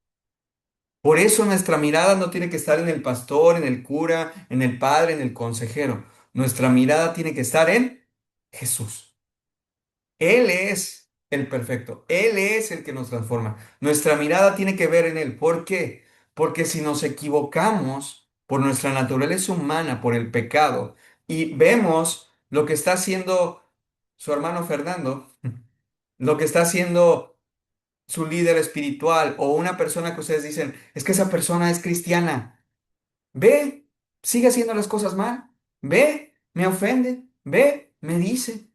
Por eso nuestra mirada no tiene que estar en el pastor, en el cura, en el padre, en el consejero. Nuestra mirada tiene que estar en Jesús. Él es el perfecto. Él es el que nos transforma. Nuestra mirada tiene que ver en Él. ¿Por qué? Porque si nos equivocamos por nuestra naturaleza humana, por el pecado, y vemos lo que está haciendo su hermano Fernando, lo que está haciendo su líder espiritual o una persona que ustedes dicen, es que esa persona es cristiana. Ve, sigue haciendo las cosas mal. Ve, me ofende. Ve, me dice.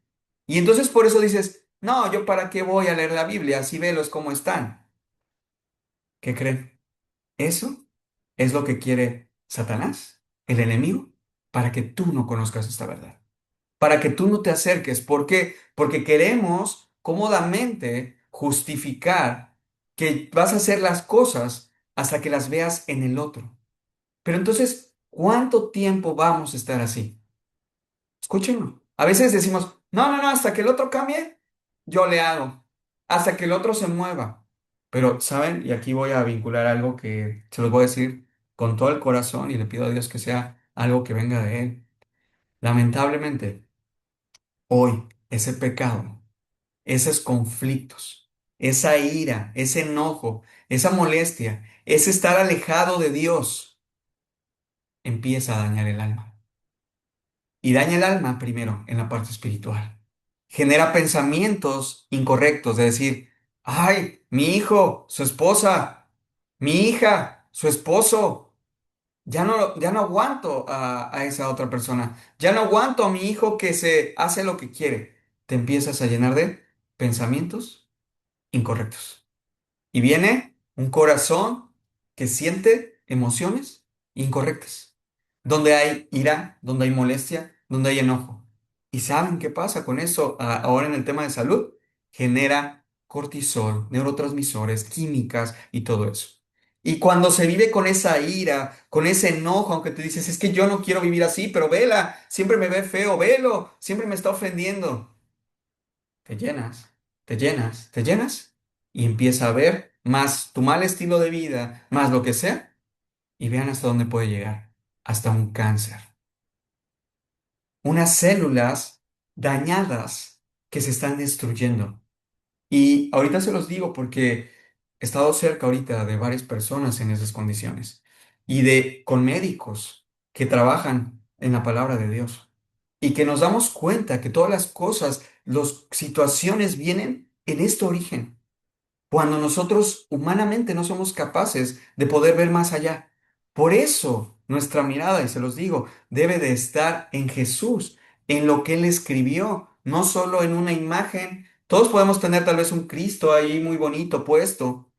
Y entonces por eso dices, no, yo para qué voy a leer la Biblia si velos cómo están. ¿Qué creen? Eso es lo que quiere Satanás, el enemigo, para que tú no conozcas esta verdad. Para que tú no te acerques. ¿Por qué? Porque queremos cómodamente justificar que vas a hacer las cosas hasta que las veas en el otro. Pero entonces, ¿cuánto tiempo vamos a estar así? Escúchenlo. A veces decimos, no, no, no, hasta que el otro cambie, yo le hago. Hasta que el otro se mueva. Pero, ¿saben? Y aquí voy a vincular algo que se los voy a decir con todo el corazón y le pido a Dios que sea algo que venga de Él. Lamentablemente, hoy ese pecado, esos conflictos, esa ira, ese enojo, esa molestia, ese estar alejado de Dios, empieza a dañar el alma. Y daña el alma primero en la parte espiritual. Genera pensamientos incorrectos de decir, ay, mi hijo, su esposa, mi hija, su esposo, ya no aguanto a esa otra persona, ya no aguanto a mi hijo que se hace lo que quiere. Te empiezas a llenar de pensamientos incorrectos. Y viene un corazón que siente emociones incorrectas, donde hay ira, donde hay molestia, donde hay enojo. ¿Y saben qué pasa con eso ahora en el tema de salud? Genera cortisol, neurotransmisores, químicas y todo eso. Y cuando se vive con esa ira, con ese enojo, aunque tú dices, es que yo no quiero vivir así, pero vela, siempre me ve feo, velo, siempre me está ofendiendo, te llenas, te llenas, te llenas y empieza a ver más tu mal estilo de vida, más lo que sea, y vean hasta dónde puede llegar, hasta un cáncer. Unas células dañadas que se están destruyendo. Y ahorita se los digo porque he estado cerca ahorita de varias personas en esas condiciones y de con médicos que trabajan en la palabra de Dios y que nos damos cuenta que todas las cosas, las situaciones vienen en este origen cuando nosotros humanamente no somos capaces de poder ver más allá. Por eso nuestra mirada, y se los digo, debe de estar en Jesús, en lo que Él escribió, no solo en una imagen. Todos podemos tener tal vez un Cristo ahí muy bonito puesto,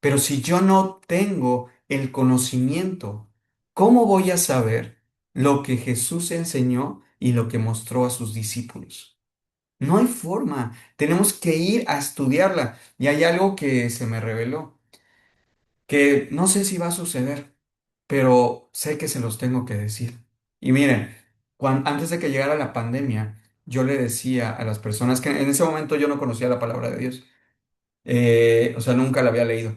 pero si yo no tengo el conocimiento, ¿cómo voy a saber lo que Jesús enseñó y lo que mostró a sus discípulos? No hay forma. Tenemos que ir a estudiarla. Y hay algo que se me reveló, que no sé si va a suceder, pero sé que se los tengo que decir. Y miren, antes de que llegara la pandemia, yo le decía a las personas que en ese momento yo no conocía la palabra de Dios, o sea, nunca la había leído.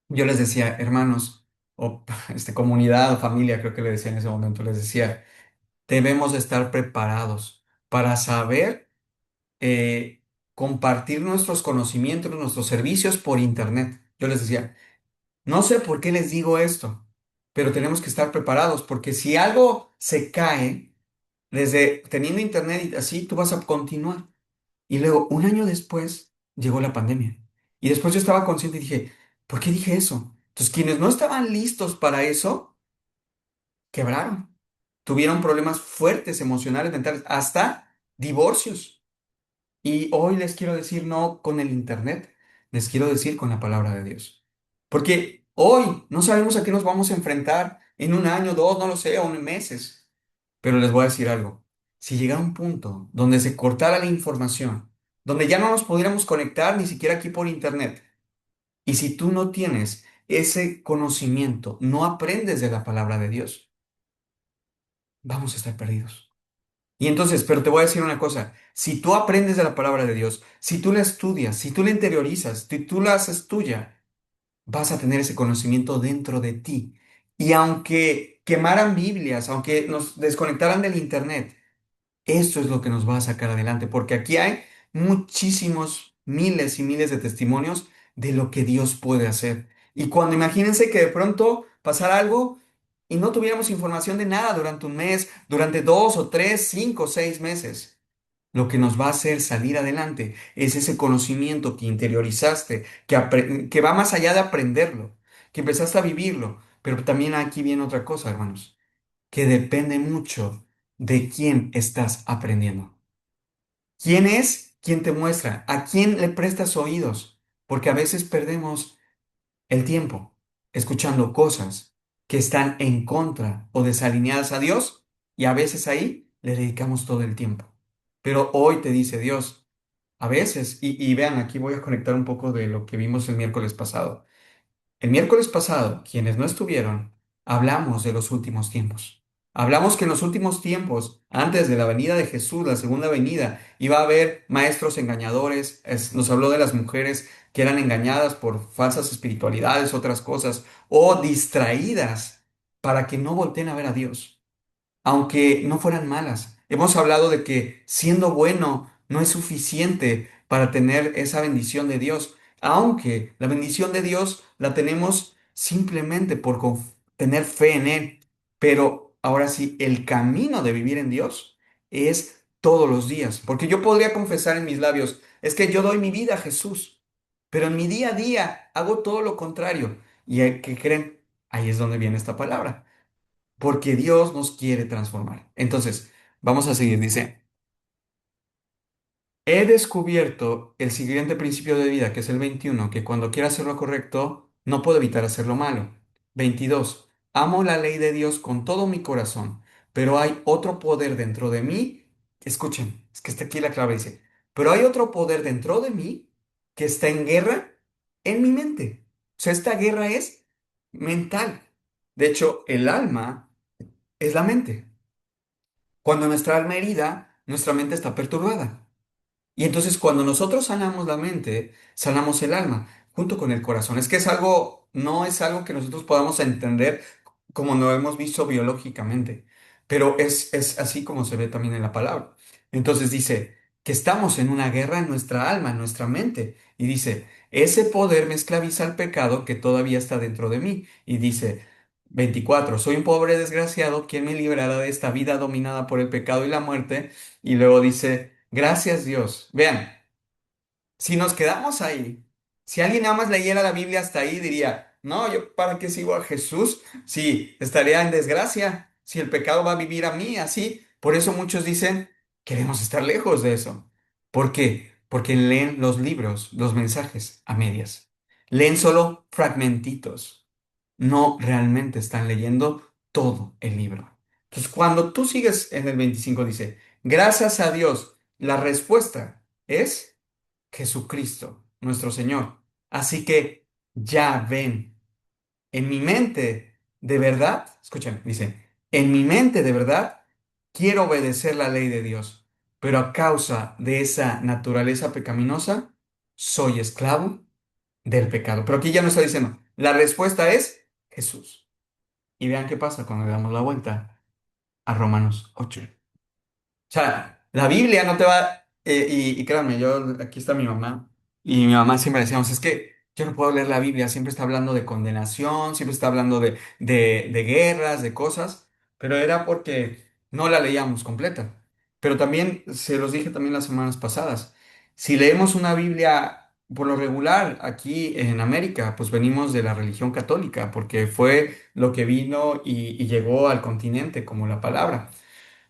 Yo les decía, hermanos, o comunidad o familia, creo que le decía en ese momento, les decía, debemos de estar preparados para saber compartir nuestros conocimientos, nuestros servicios por Internet. Yo les decía, no sé por qué les digo esto, pero tenemos que estar preparados porque si algo se cae, desde teniendo Internet y así, tú vas a continuar. Y luego, un año después, llegó la pandemia. Y después yo estaba consciente y dije, ¿por qué dije eso? Entonces, quienes no estaban listos para eso, quebraron. Tuvieron problemas fuertes emocionales, mentales, hasta divorcios. Y hoy les quiero decir no con el internet, les quiero decir con la palabra de Dios. Porque hoy no sabemos a qué nos vamos a enfrentar en un año, dos, no lo sé, o en meses. Pero les voy a decir algo. Si llegara un punto donde se cortara la información, donde ya no nos pudiéramos conectar ni siquiera aquí por internet, y si tú no tienes ese conocimiento, no aprendes de la palabra de Dios, vamos a estar perdidos. Y entonces, pero te voy a decir una cosa, si tú aprendes de la palabra de Dios, si tú la estudias, si tú la interiorizas, si tú la haces tuya, vas a tener ese conocimiento dentro de ti. Y aunque quemaran Biblias, aunque nos desconectaran del Internet, esto es lo que nos va a sacar adelante, porque aquí hay muchísimos, miles y miles de testimonios de lo que Dios puede hacer. Y cuando imagínense que de pronto pasara algo y no tuviéramos información de nada durante un mes, durante dos o tres, cinco, 6 meses. Lo que nos va a hacer salir adelante es ese conocimiento que interiorizaste, que va más allá de aprenderlo, que empezaste a vivirlo. Pero también aquí viene otra cosa, hermanos, que depende mucho de quién estás aprendiendo. ¿Quién es quien te muestra? ¿A quién le prestas oídos? Porque a veces perdemos el tiempo escuchando cosas que están en contra o desalineadas a Dios y a veces ahí le dedicamos todo el tiempo. Pero hoy te dice Dios, a veces, y vean, aquí voy a conectar un poco de lo que vimos el miércoles pasado. El miércoles pasado, quienes no estuvieron, hablamos de los últimos tiempos. Hablamos que en los últimos tiempos, antes de la venida de Jesús, la segunda venida, iba a haber maestros engañadores. Nos habló de las mujeres que eran engañadas por falsas espiritualidades, otras cosas, o distraídas para que no volteen a ver a Dios aunque no fueran malas. Hemos hablado de que siendo bueno no es suficiente para tener esa bendición de Dios, aunque la bendición de Dios la tenemos simplemente por tener fe en Él. Pero ahora sí, el camino de vivir en Dios es todos los días, porque yo podría confesar en mis labios, es que yo doy mi vida a Jesús, pero en mi día a día hago todo lo contrario. ¿Y qué creen? Ahí es donde viene esta palabra porque Dios nos quiere transformar. Entonces, vamos a seguir, dice, He descubierto el siguiente principio de vida, que es el 21, que cuando quiero hacer lo correcto, no puedo evitar hacer lo malo. 22. Amo la ley de Dios con todo mi corazón, pero hay otro poder dentro de mí. Escuchen, es que está aquí la clave, dice, pero hay otro poder dentro de mí que está en guerra en mi mente. O sea, esta guerra es mental. De hecho, el alma es la mente. Cuando nuestra alma herida, nuestra mente está perturbada. Y entonces cuando nosotros sanamos la mente, sanamos el alma junto con el corazón. Es que es algo, no es algo que nosotros podamos entender como lo hemos visto biológicamente, pero es así como se ve también en la palabra. Entonces dice que estamos en una guerra en nuestra alma, en nuestra mente. Y dice, ese poder me esclaviza al pecado que todavía está dentro de mí. Y dice, 24, soy un pobre desgraciado, ¿quién me librará de esta vida dominada por el pecado y la muerte? Y luego dice, gracias Dios. Vean, si nos quedamos ahí, si alguien nada más leyera la Biblia hasta ahí, diría, no, yo para qué sigo a Jesús si estaría en desgracia, si el pecado va a vivir a mí, así. Por eso muchos dicen, queremos estar lejos de eso. ¿Por qué? Porque leen los libros, los mensajes a medias. Leen solo fragmentitos. No realmente están leyendo todo el libro. Entonces, cuando tú sigues en el 25, dice, gracias a Dios, la respuesta es Jesucristo, nuestro Señor. Así que ya ven, en mi mente de verdad, escuchen, dice, en mi mente de verdad quiero obedecer la ley de Dios, pero a causa de esa naturaleza pecaminosa, soy esclavo del pecado. Pero aquí ya no está diciendo, la respuesta es Jesús. Y vean qué pasa cuando le damos la vuelta a Romanos 8. O sea, la Biblia no te va, y créanme, yo, aquí está mi mamá, y mi mamá siempre decíamos, es que yo no puedo leer la Biblia, siempre está hablando de condenación, siempre está hablando de guerras, de cosas, pero era porque no la leíamos completa. Pero también, se los dije también las semanas pasadas, si leemos una Biblia, por lo regular, aquí en América, pues venimos de la religión católica, porque fue lo que vino y llegó al continente como la palabra.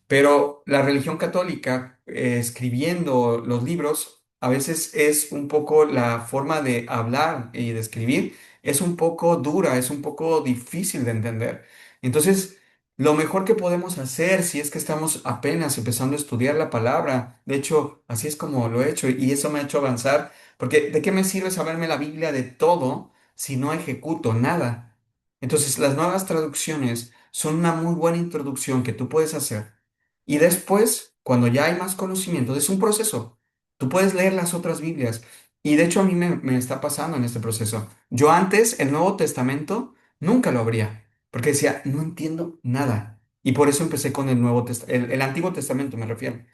Pero la religión católica, escribiendo los libros, a veces es un poco la forma de hablar y de escribir, es un poco dura, es un poco difícil de entender. Entonces, lo mejor que podemos hacer si es que estamos apenas empezando a estudiar la palabra, de hecho, así es como lo he hecho y eso me ha hecho avanzar, porque ¿de qué me sirve saberme la Biblia de todo si no ejecuto nada? Entonces, las nuevas traducciones son una muy buena introducción que tú puedes hacer y después, cuando ya hay más conocimiento, es un proceso. Tú puedes leer las otras Biblias. Y de hecho a mí me está pasando en este proceso. Yo antes el Nuevo Testamento nunca lo abría, porque decía, no entiendo nada. Y por eso empecé con el Nuevo Testamento, el Antiguo Testamento me refiero.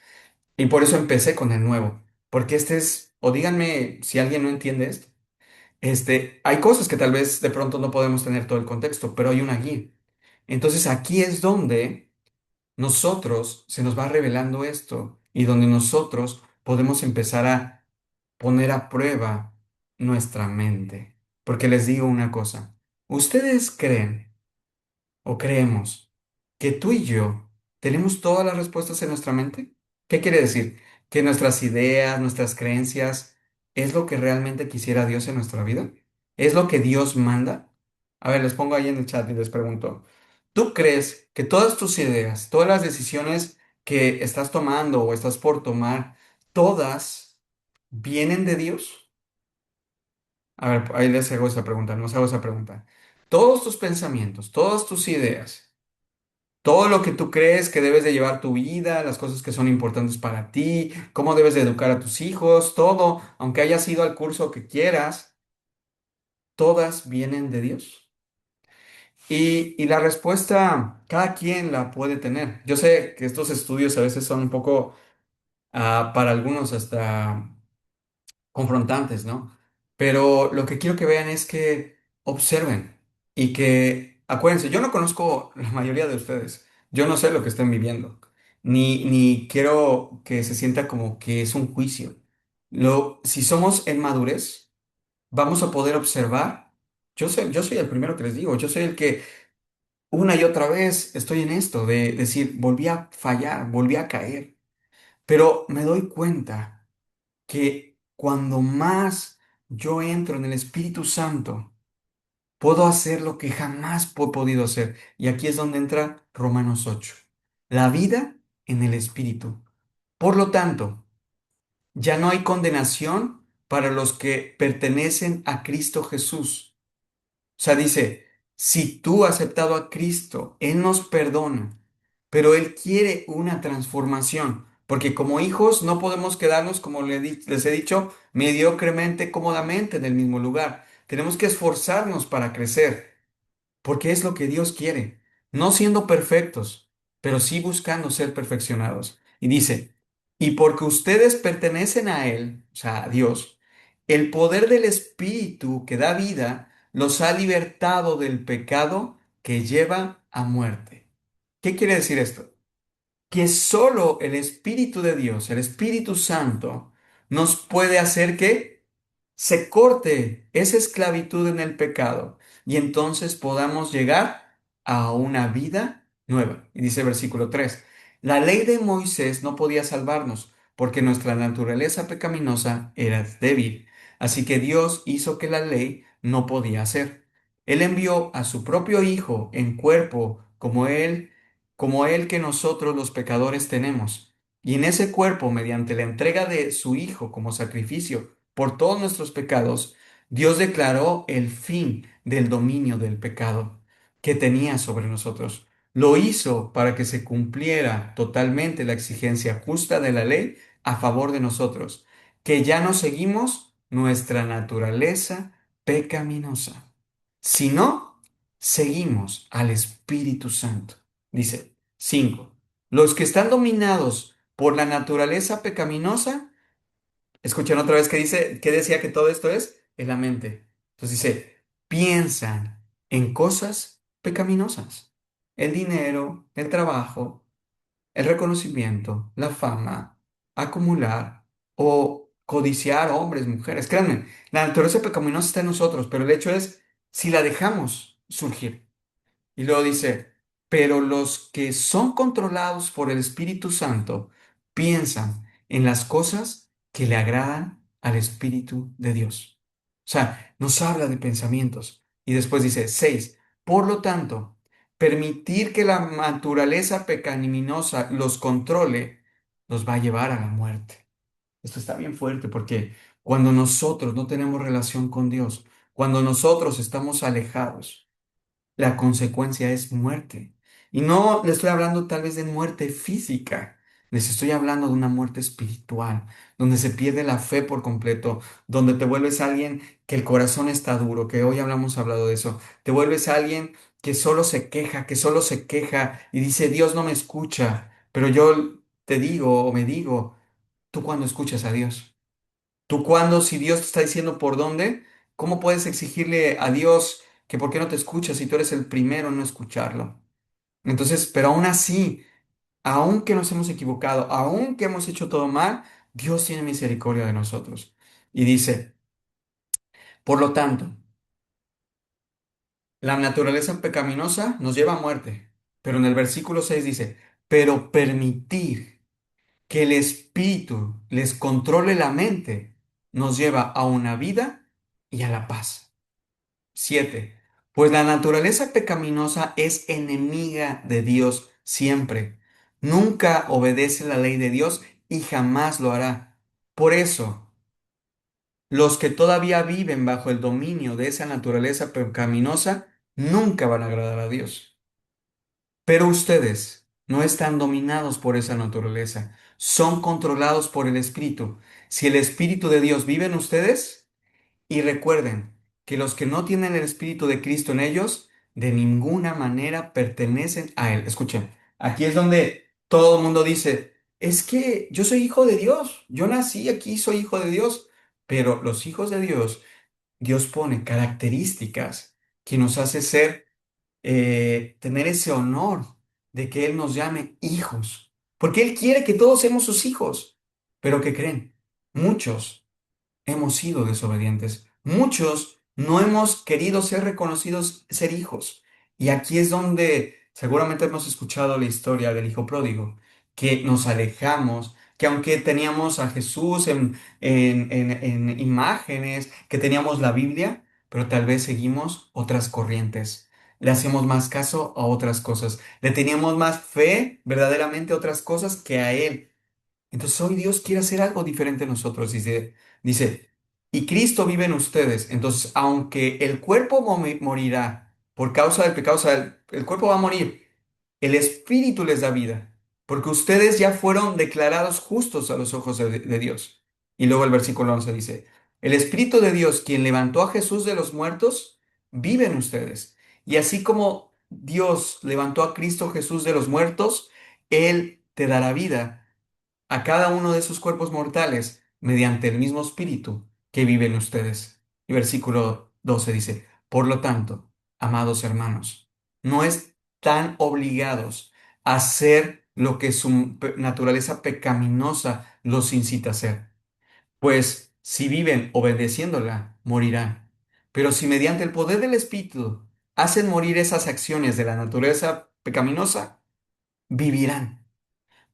Y por eso empecé con el Nuevo. Porque este es, o díganme si alguien no entiende esto, hay cosas que tal vez de pronto no podemos tener todo el contexto, pero hay una guía. Entonces aquí es donde nosotros se nos va revelando esto y donde nosotros podemos empezar a poner a prueba nuestra mente. Porque les digo una cosa, ¿ustedes creen o creemos que tú y yo tenemos todas las respuestas en nuestra mente? ¿Qué quiere decir? ¿Que nuestras ideas, nuestras creencias es lo que realmente quisiera Dios en nuestra vida? ¿Es lo que Dios manda? A ver, les pongo ahí en el chat y les pregunto, ¿tú crees que todas tus ideas, todas las decisiones que estás tomando o estás por tomar, todas vienen de Dios? A ver, ahí les hago esa pregunta, nos hago esa pregunta. Todos tus pensamientos, todas tus ideas, todo lo que tú crees que debes de llevar tu vida, las cosas que son importantes para ti, cómo debes de educar a tus hijos, todo, aunque hayas ido al curso que quieras, todas vienen de Dios. Y la respuesta, cada quien la puede tener. Yo sé que estos estudios a veces son un poco, para algunos hasta confrontantes, ¿no? Pero lo que quiero que vean es que observen y que, acuérdense, yo no conozco la mayoría de ustedes, yo no sé lo que estén viviendo, ni quiero que se sienta como que es un juicio. Si somos en madurez, vamos a poder observar. Yo soy el primero que les digo, yo soy el que una y otra vez estoy en esto, de decir, volví a fallar, volví a caer, pero me doy cuenta. que cuando más yo entro en el Espíritu Santo, puedo hacer lo que jamás he podido hacer. Y aquí es donde entra Romanos 8. La vida en el Espíritu. Por lo tanto, ya no hay condenación para los que pertenecen a Cristo Jesús. O sea, dice, si tú has aceptado a Cristo, Él nos perdona, pero Él quiere una transformación, porque como hijos no podemos quedarnos, como les he dicho, mediocremente, cómodamente en el mismo lugar. Tenemos que esforzarnos para crecer porque es lo que Dios quiere, no siendo perfectos, pero sí buscando ser perfeccionados. Y dice, y porque ustedes pertenecen a Él, o sea, a Dios, el poder del Espíritu que da vida los ha libertado del pecado que lleva a muerte. ¿Qué quiere decir esto? Que solo el Espíritu de Dios, el Espíritu Santo, nos puede hacer que se corte esa esclavitud en el pecado y entonces podamos llegar a una vida nueva. Y dice el versículo 3: la ley de Moisés no podía salvarnos porque nuestra naturaleza pecaminosa era débil. Así que Dios hizo que la ley no podía hacer. Él envió a su propio Hijo en cuerpo como él que nosotros los pecadores tenemos. Y en ese cuerpo, mediante la entrega de su Hijo como sacrificio por todos nuestros pecados, Dios declaró el fin del dominio del pecado que tenía sobre nosotros. Lo hizo para que se cumpliera totalmente la exigencia justa de la ley a favor de nosotros, que ya no seguimos nuestra naturaleza pecaminosa, sino seguimos al Espíritu Santo. Dice 5. Los que están dominados por la naturaleza pecaminosa, escuchen otra vez que dice, que decía que todo esto es en la mente. Entonces dice, piensan en cosas pecaminosas. El dinero, el trabajo, el reconocimiento, la fama, acumular o codiciar hombres, mujeres. Créanme, la naturaleza pecaminosa está en nosotros, pero el hecho es si la dejamos surgir. Y luego dice, pero los que son controlados por el Espíritu Santo piensan en las cosas que le agradan al Espíritu de Dios. O sea, nos habla de pensamientos. Y después dice, 6, por lo tanto, permitir que la naturaleza pecaminosa los controle los va a llevar a la muerte. Esto está bien fuerte porque cuando nosotros no tenemos relación con Dios, cuando nosotros estamos alejados, la consecuencia es muerte. Y no les estoy hablando tal vez de muerte física, les estoy hablando de una muerte espiritual, donde se pierde la fe por completo, donde te vuelves alguien que el corazón está duro, que hoy hablado de eso, te vuelves alguien que solo se queja, que solo se queja y dice, Dios no me escucha, pero yo te digo o me digo, ¿tú cuándo escuchas a Dios? ¿Tú cuándo, si Dios te está diciendo por dónde, cómo puedes exigirle a Dios que por qué no te escuchas si tú eres el primero en no escucharlo? Entonces, pero aún así, aunque nos hemos equivocado, aunque hemos hecho todo mal, Dios tiene misericordia de nosotros. Y dice, por lo tanto, la naturaleza pecaminosa nos lleva a muerte. Pero en el versículo 6 dice, pero permitir que el Espíritu les controle la mente nos lleva a una vida y a la paz. 7. Pues la naturaleza pecaminosa es enemiga de Dios siempre. Nunca obedece la ley de Dios y jamás lo hará. Por eso, los que todavía viven bajo el dominio de esa naturaleza pecaminosa nunca van a agradar a Dios. Pero ustedes no están dominados por esa naturaleza, son controlados por el Espíritu. Si el Espíritu de Dios vive en ustedes, y recuerden que los que no tienen el Espíritu de Cristo en ellos, de ninguna manera pertenecen a Él. Escuchen, aquí es donde todo el mundo dice, es que yo soy hijo de Dios, yo nací aquí, soy hijo de Dios, pero los hijos de Dios, Dios pone características que nos hace ser, tener ese honor de que Él nos llame hijos, porque Él quiere que todos seamos sus hijos, pero ¿qué creen? Muchos hemos sido desobedientes. Muchos no hemos querido ser reconocidos ser hijos. Y aquí es donde seguramente hemos escuchado la historia del hijo pródigo, que nos alejamos, que aunque teníamos a Jesús en imágenes, que teníamos la Biblia, pero tal vez seguimos otras corrientes. Le hacemos más caso a otras cosas. Le teníamos más fe verdaderamente a otras cosas que a Él. Entonces hoy Dios quiere hacer algo diferente en nosotros. Dice, y Cristo vive en ustedes. Entonces, aunque el cuerpo morirá por causa del pecado, o sea, el cuerpo va a morir, el Espíritu les da vida, porque ustedes ya fueron declarados justos a los ojos de Dios. Y luego el versículo 11 dice, el Espíritu de Dios, quien levantó a Jesús de los muertos, vive en ustedes. Y así como Dios levantó a Cristo Jesús de los muertos, Él te dará vida a cada uno de esos cuerpos mortales mediante el mismo Espíritu que vive en ustedes. Y versículo 12 dice, por lo tanto, amados hermanos, no están obligados a hacer lo que su naturaleza pecaminosa los incita a hacer, pues si viven obedeciéndola, morirán. Pero si mediante el poder del Espíritu hacen morir esas acciones de la naturaleza pecaminosa, vivirán.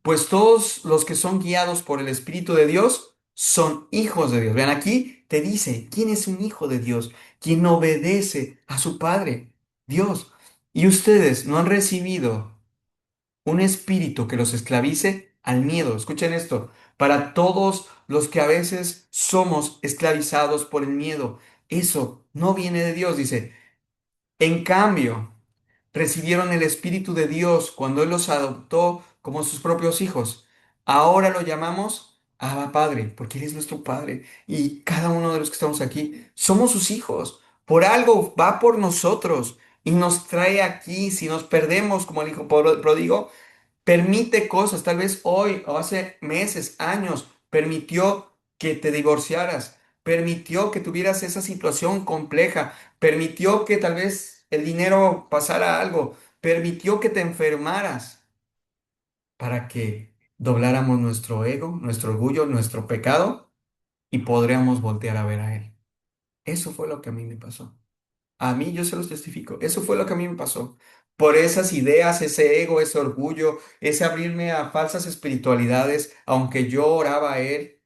Pues todos los que son guiados por el Espíritu de Dios son hijos de Dios. Vean, aquí te dice, ¿quién es un hijo de Dios? Quien obedece a su Padre, Dios. Y ustedes no han recibido un espíritu que los esclavice al miedo. Escuchen esto, para todos los que a veces somos esclavizados por el miedo. Eso no viene de Dios, dice. En cambio, recibieron el Espíritu de Dios cuando Él los adoptó como sus propios hijos. Ahora lo llamamos Abba Padre, porque Él es nuestro Padre. Y cada uno de los que estamos aquí somos sus hijos. Por algo va por nosotros y nos trae aquí. Si nos perdemos como el hijo pródigo, permite cosas, tal vez hoy o hace meses, años, permitió que te divorciaras, permitió que tuvieras esa situación compleja, permitió que tal vez el dinero pasara algo, permitió que te enfermaras para que dobláramos nuestro ego, nuestro orgullo, nuestro pecado y podríamos voltear a ver a Él. Eso fue lo que a mí me pasó. A mí yo se los testifico. Eso fue lo que a mí me pasó. Por esas ideas, ese ego, ese orgullo, ese abrirme a falsas espiritualidades, aunque yo oraba a Él,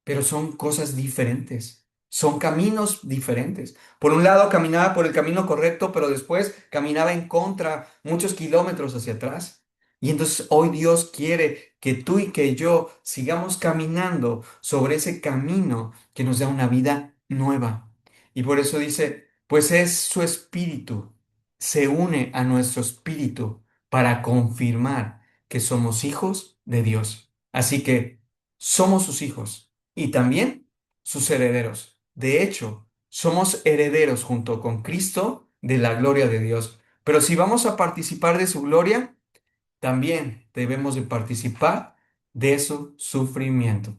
pero son cosas diferentes, son caminos diferentes. Por un lado caminaba por el camino correcto, pero después caminaba en contra muchos kilómetros hacia atrás. Y entonces hoy Dios quiere que tú y que yo sigamos caminando sobre ese camino que nos da una vida nueva. Y por eso dice, pues es su espíritu, se une a nuestro espíritu para confirmar que somos hijos de Dios. Así que somos sus hijos y también sus herederos. De hecho, somos herederos junto con Cristo de la gloria de Dios. Pero si vamos a participar de su gloria, también debemos de participar de su sufrimiento.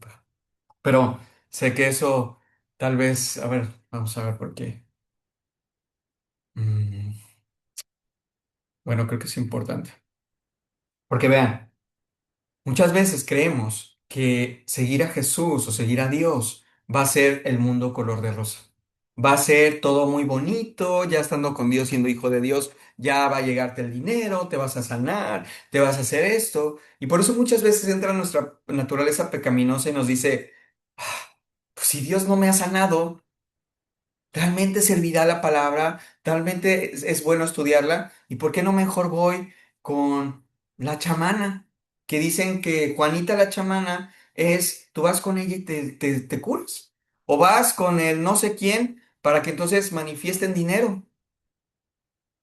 Pero sé que eso tal vez, a ver, vamos a ver por qué. Mm, bueno, creo que es importante. Porque vean, muchas veces creemos que seguir a Jesús o seguir a Dios va a ser el mundo color de rosa. Va a ser todo muy bonito, ya estando con Dios, siendo hijo de Dios, ya va a llegarte el dinero, te vas a sanar, te vas a hacer esto. Y por eso muchas veces entra nuestra naturaleza pecaminosa y nos dice, "Ah, pues si Dios no me ha sanado, ¿realmente servirá la palabra? ¿Realmente es bueno estudiarla? ¿Y por qué no mejor voy con la chamana? Que dicen que Juanita la chamana es, tú vas con ella y te curas. O vas con el no sé quién para que entonces manifiesten dinero.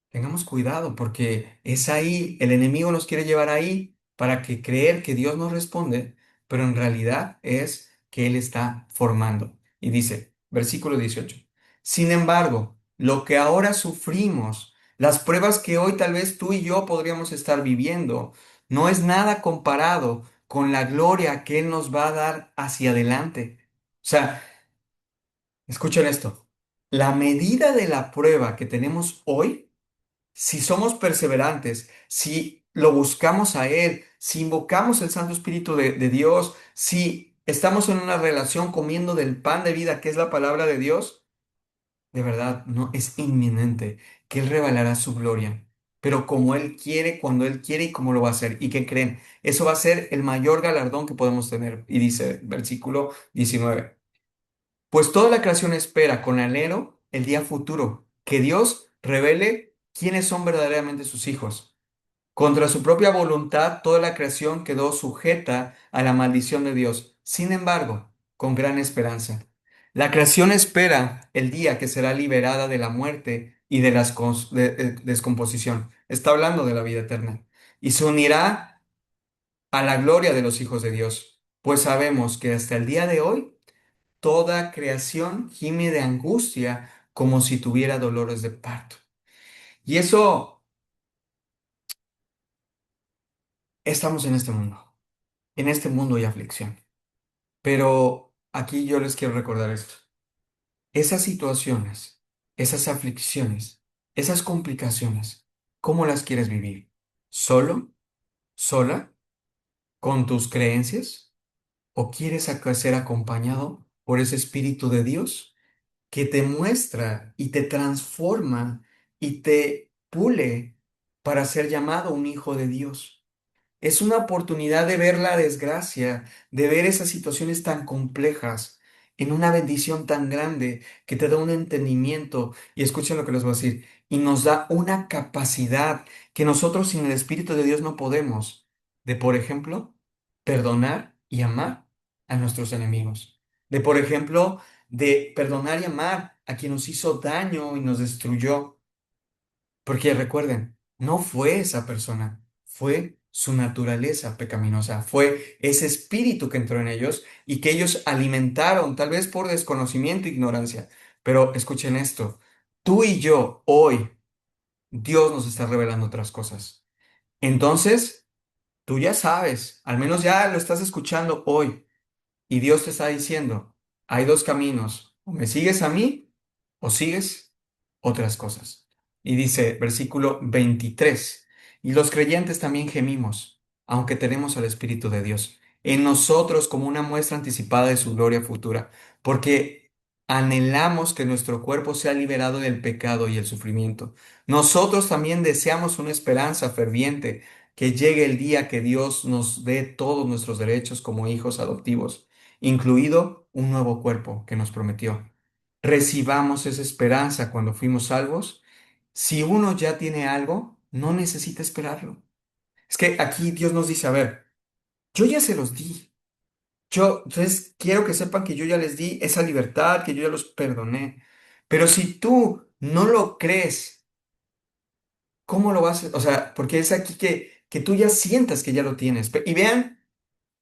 Tengamos cuidado porque es ahí, el enemigo nos quiere llevar ahí para que creer que Dios nos responde, pero en realidad es que Él está formando. Y dice, versículo 18, sin embargo, lo que ahora sufrimos, las pruebas que hoy tal vez tú y yo podríamos estar viviendo, no es nada comparado con la gloria que Él nos va a dar hacia adelante. O sea, escuchen esto, la medida de la prueba que tenemos hoy, si somos perseverantes, si lo buscamos a Él, si invocamos el Santo Espíritu de Dios, si estamos en una relación comiendo del pan de vida que es la palabra de Dios, de verdad no es inminente que Él revelará su gloria. pero como Él quiere, cuando Él quiere y cómo lo va a hacer. ¿Y qué creen? Eso va a ser el mayor galardón que podemos tener. Y dice, versículo 19. Pues toda la creación espera con anhelo el día futuro, que Dios revele quiénes son verdaderamente sus hijos. Contra su propia voluntad, toda la creación quedó sujeta a la maldición de Dios. Sin embargo, con gran esperanza. La creación espera el día que será liberada de la muerte y de la descomposición. Está hablando de la vida eterna. Y se unirá a la gloria de los hijos de Dios. Pues sabemos que hasta el día de hoy, toda creación gime de angustia como si tuviera dolores de parto. Y eso, estamos en este mundo. En este mundo hay aflicción. Pero aquí yo les quiero recordar esto. Esas situaciones, esas aflicciones, esas complicaciones, ¿cómo las quieres vivir? ¿Solo? ¿Sola? ¿Con tus creencias? ¿O quieres ser acompañado por ese Espíritu de Dios que te muestra y te transforma y te pule para ser llamado un hijo de Dios? Es una oportunidad de ver la desgracia, de ver esas situaciones tan complejas en una bendición tan grande que te da un entendimiento. Y escuchen lo que les voy a decir. Y nos da una capacidad que nosotros sin el Espíritu de Dios no podemos. De, por ejemplo, perdonar y amar a nuestros enemigos. De, por ejemplo, de perdonar y amar a quien nos hizo daño y nos destruyó. Porque recuerden, no fue esa persona, fue su naturaleza pecaminosa, fue ese espíritu que entró en ellos y que ellos alimentaron, tal vez por desconocimiento e ignorancia. Pero escuchen esto, tú y yo hoy, Dios nos está revelando otras cosas. Entonces, tú ya sabes, al menos ya lo estás escuchando hoy. Y Dios te está diciendo, hay dos caminos, o me sigues a mí o sigues otras cosas. Y dice, versículo 23, y los creyentes también gemimos, aunque tenemos al Espíritu de Dios, en nosotros como una muestra anticipada de su gloria futura, porque anhelamos que nuestro cuerpo sea liberado del pecado y el sufrimiento. Nosotros también deseamos una esperanza ferviente, que llegue el día que Dios nos dé todos nuestros derechos como hijos adoptivos, incluido un nuevo cuerpo que nos prometió. Recibamos esa esperanza cuando fuimos salvos. Si uno ya tiene algo, no necesita esperarlo. Es que aquí Dios nos dice, a ver, yo ya se los di. Entonces quiero que sepan que yo ya les di esa libertad, que yo ya los perdoné. Pero si tú no lo crees, ¿cómo lo vas a...? O sea, porque es aquí que tú ya sientas que ya lo tienes. Y vean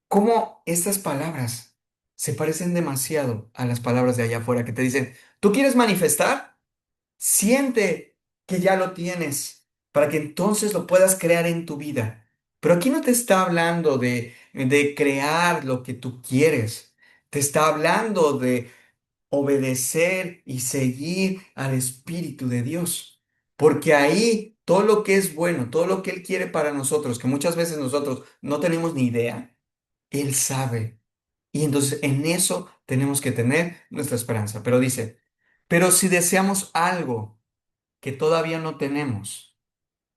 cómo estas palabras se parecen demasiado a las palabras de allá afuera que te dicen, ¿tú quieres manifestar? Siente que ya lo tienes para que entonces lo puedas crear en tu vida. Pero aquí no te está hablando de crear lo que tú quieres. Te está hablando de obedecer y seguir al Espíritu de Dios. Porque ahí todo lo que es bueno, todo lo que Él quiere para nosotros, que muchas veces nosotros no tenemos ni idea, Él sabe. Y entonces en eso tenemos que tener nuestra esperanza. Pero dice, pero si deseamos algo que todavía no tenemos,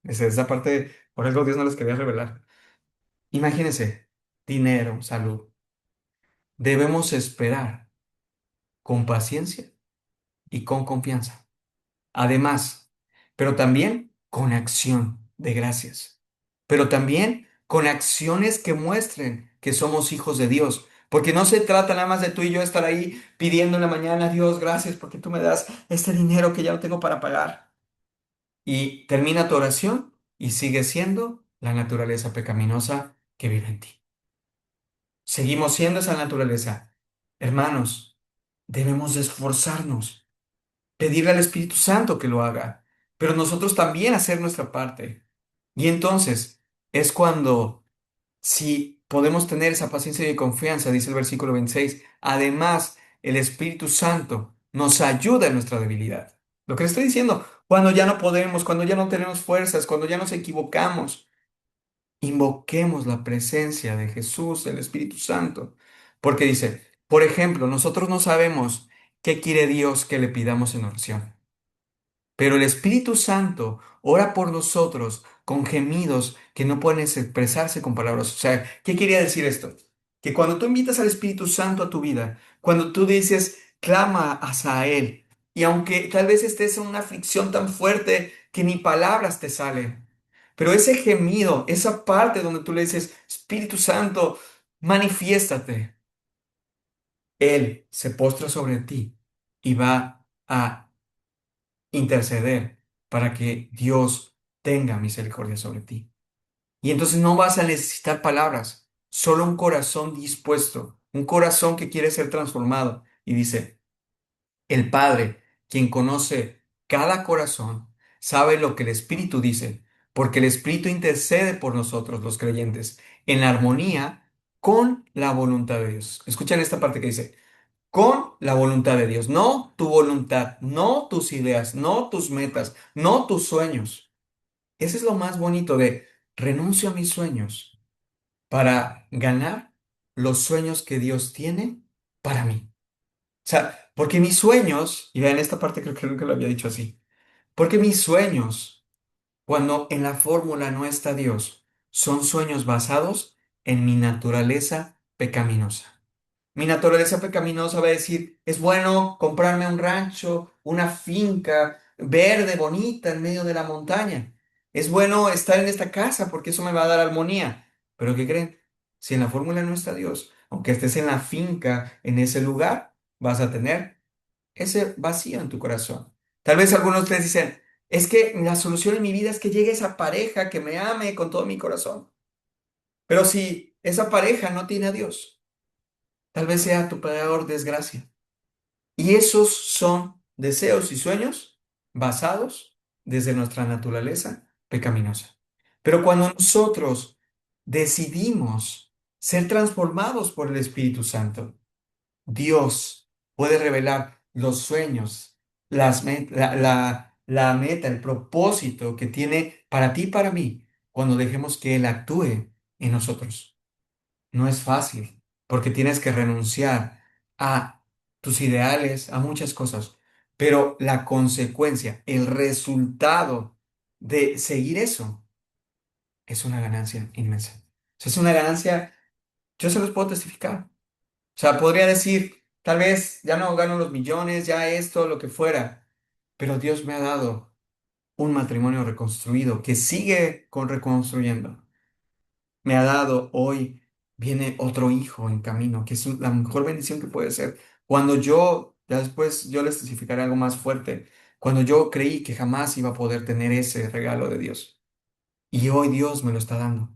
esa parte, por algo Dios no les quería revelar. Imagínense, dinero, salud. Debemos esperar con paciencia y con confianza. Además, pero también con acción de gracias. Pero también con acciones que muestren que somos hijos de Dios. Porque no se trata nada más de tú y yo estar ahí pidiendo en la mañana, Dios, gracias porque tú me das este dinero que ya no tengo para pagar. Y termina tu oración y sigue siendo la naturaleza pecaminosa que vive en ti. Seguimos siendo esa naturaleza. Hermanos, debemos de esforzarnos, pedirle al Espíritu Santo que lo haga, pero nosotros también hacer nuestra parte. Y entonces es cuando, si podemos tener esa paciencia y confianza, dice el versículo 26, además el Espíritu Santo nos ayuda en nuestra debilidad. Lo que le estoy diciendo, cuando ya no podemos, cuando ya no tenemos fuerzas, cuando ya nos equivocamos, invoquemos la presencia de Jesús, del Espíritu Santo. Porque dice, por ejemplo, nosotros no sabemos qué quiere Dios que le pidamos en oración. Pero el Espíritu Santo ora por nosotros con gemidos que no pueden expresarse con palabras. O sea, ¿qué quería decir esto? Que cuando tú invitas al Espíritu Santo a tu vida, cuando tú dices, clama hacia Él, y aunque tal vez estés en una aflicción tan fuerte que ni palabras te salen, pero ese gemido, esa parte donde tú le dices, Espíritu Santo, manifiéstate, Él se postra sobre ti y va a interceder para que Dios tenga misericordia sobre ti. Y entonces no vas a necesitar palabras, solo un corazón dispuesto, un corazón que quiere ser transformado. Y dice, el Padre, quien conoce cada corazón, sabe lo que el Espíritu dice, porque el Espíritu intercede por nosotros, los creyentes, en armonía con la voluntad de Dios. Escuchen esta parte que dice, con la voluntad de Dios, no tu voluntad, no tus ideas, no tus metas, no tus sueños. Ese es lo más bonito de renuncio a mis sueños para ganar los sueños que Dios tiene para mí. O sea, porque mis sueños, y vean esta parte creo que lo había dicho así, porque mis sueños, cuando en la fórmula no está Dios, son sueños basados en mi naturaleza pecaminosa. Mi naturaleza pecaminosa va a decir, es bueno comprarme un rancho, una finca verde, bonita, en medio de la montaña. Es bueno estar en esta casa porque eso me va a dar armonía. Pero ¿qué creen? Si en la fórmula no está Dios, aunque estés en la finca, en ese lugar, vas a tener ese vacío en tu corazón. Tal vez algunos les dicen, es que la solución en mi vida es que llegue esa pareja que me ame con todo mi corazón. Pero si esa pareja no tiene a Dios, tal vez sea tu peor desgracia. Y esos son deseos y sueños basados desde nuestra naturaleza pecaminosa. Pero cuando nosotros decidimos ser transformados por el Espíritu Santo, Dios puede revelar los sueños, la meta, el propósito que tiene para ti y para mí cuando dejemos que Él actúe en nosotros. No es fácil, porque tienes que renunciar a tus ideales, a muchas cosas, pero la consecuencia, el resultado de seguir eso es una ganancia inmensa. O sea, es una ganancia, yo se los puedo testificar. O sea, podría decir, tal vez ya no gano los millones, ya esto, lo que fuera, pero Dios me ha dado un matrimonio reconstruido que sigue con reconstruyendo. Me ha dado hoy, viene otro hijo en camino, que es la mejor bendición que puede ser. Cuando yo, ya después yo les testificaré algo más fuerte, cuando yo creí que jamás iba a poder tener ese regalo de Dios. Y hoy Dios me lo está dando.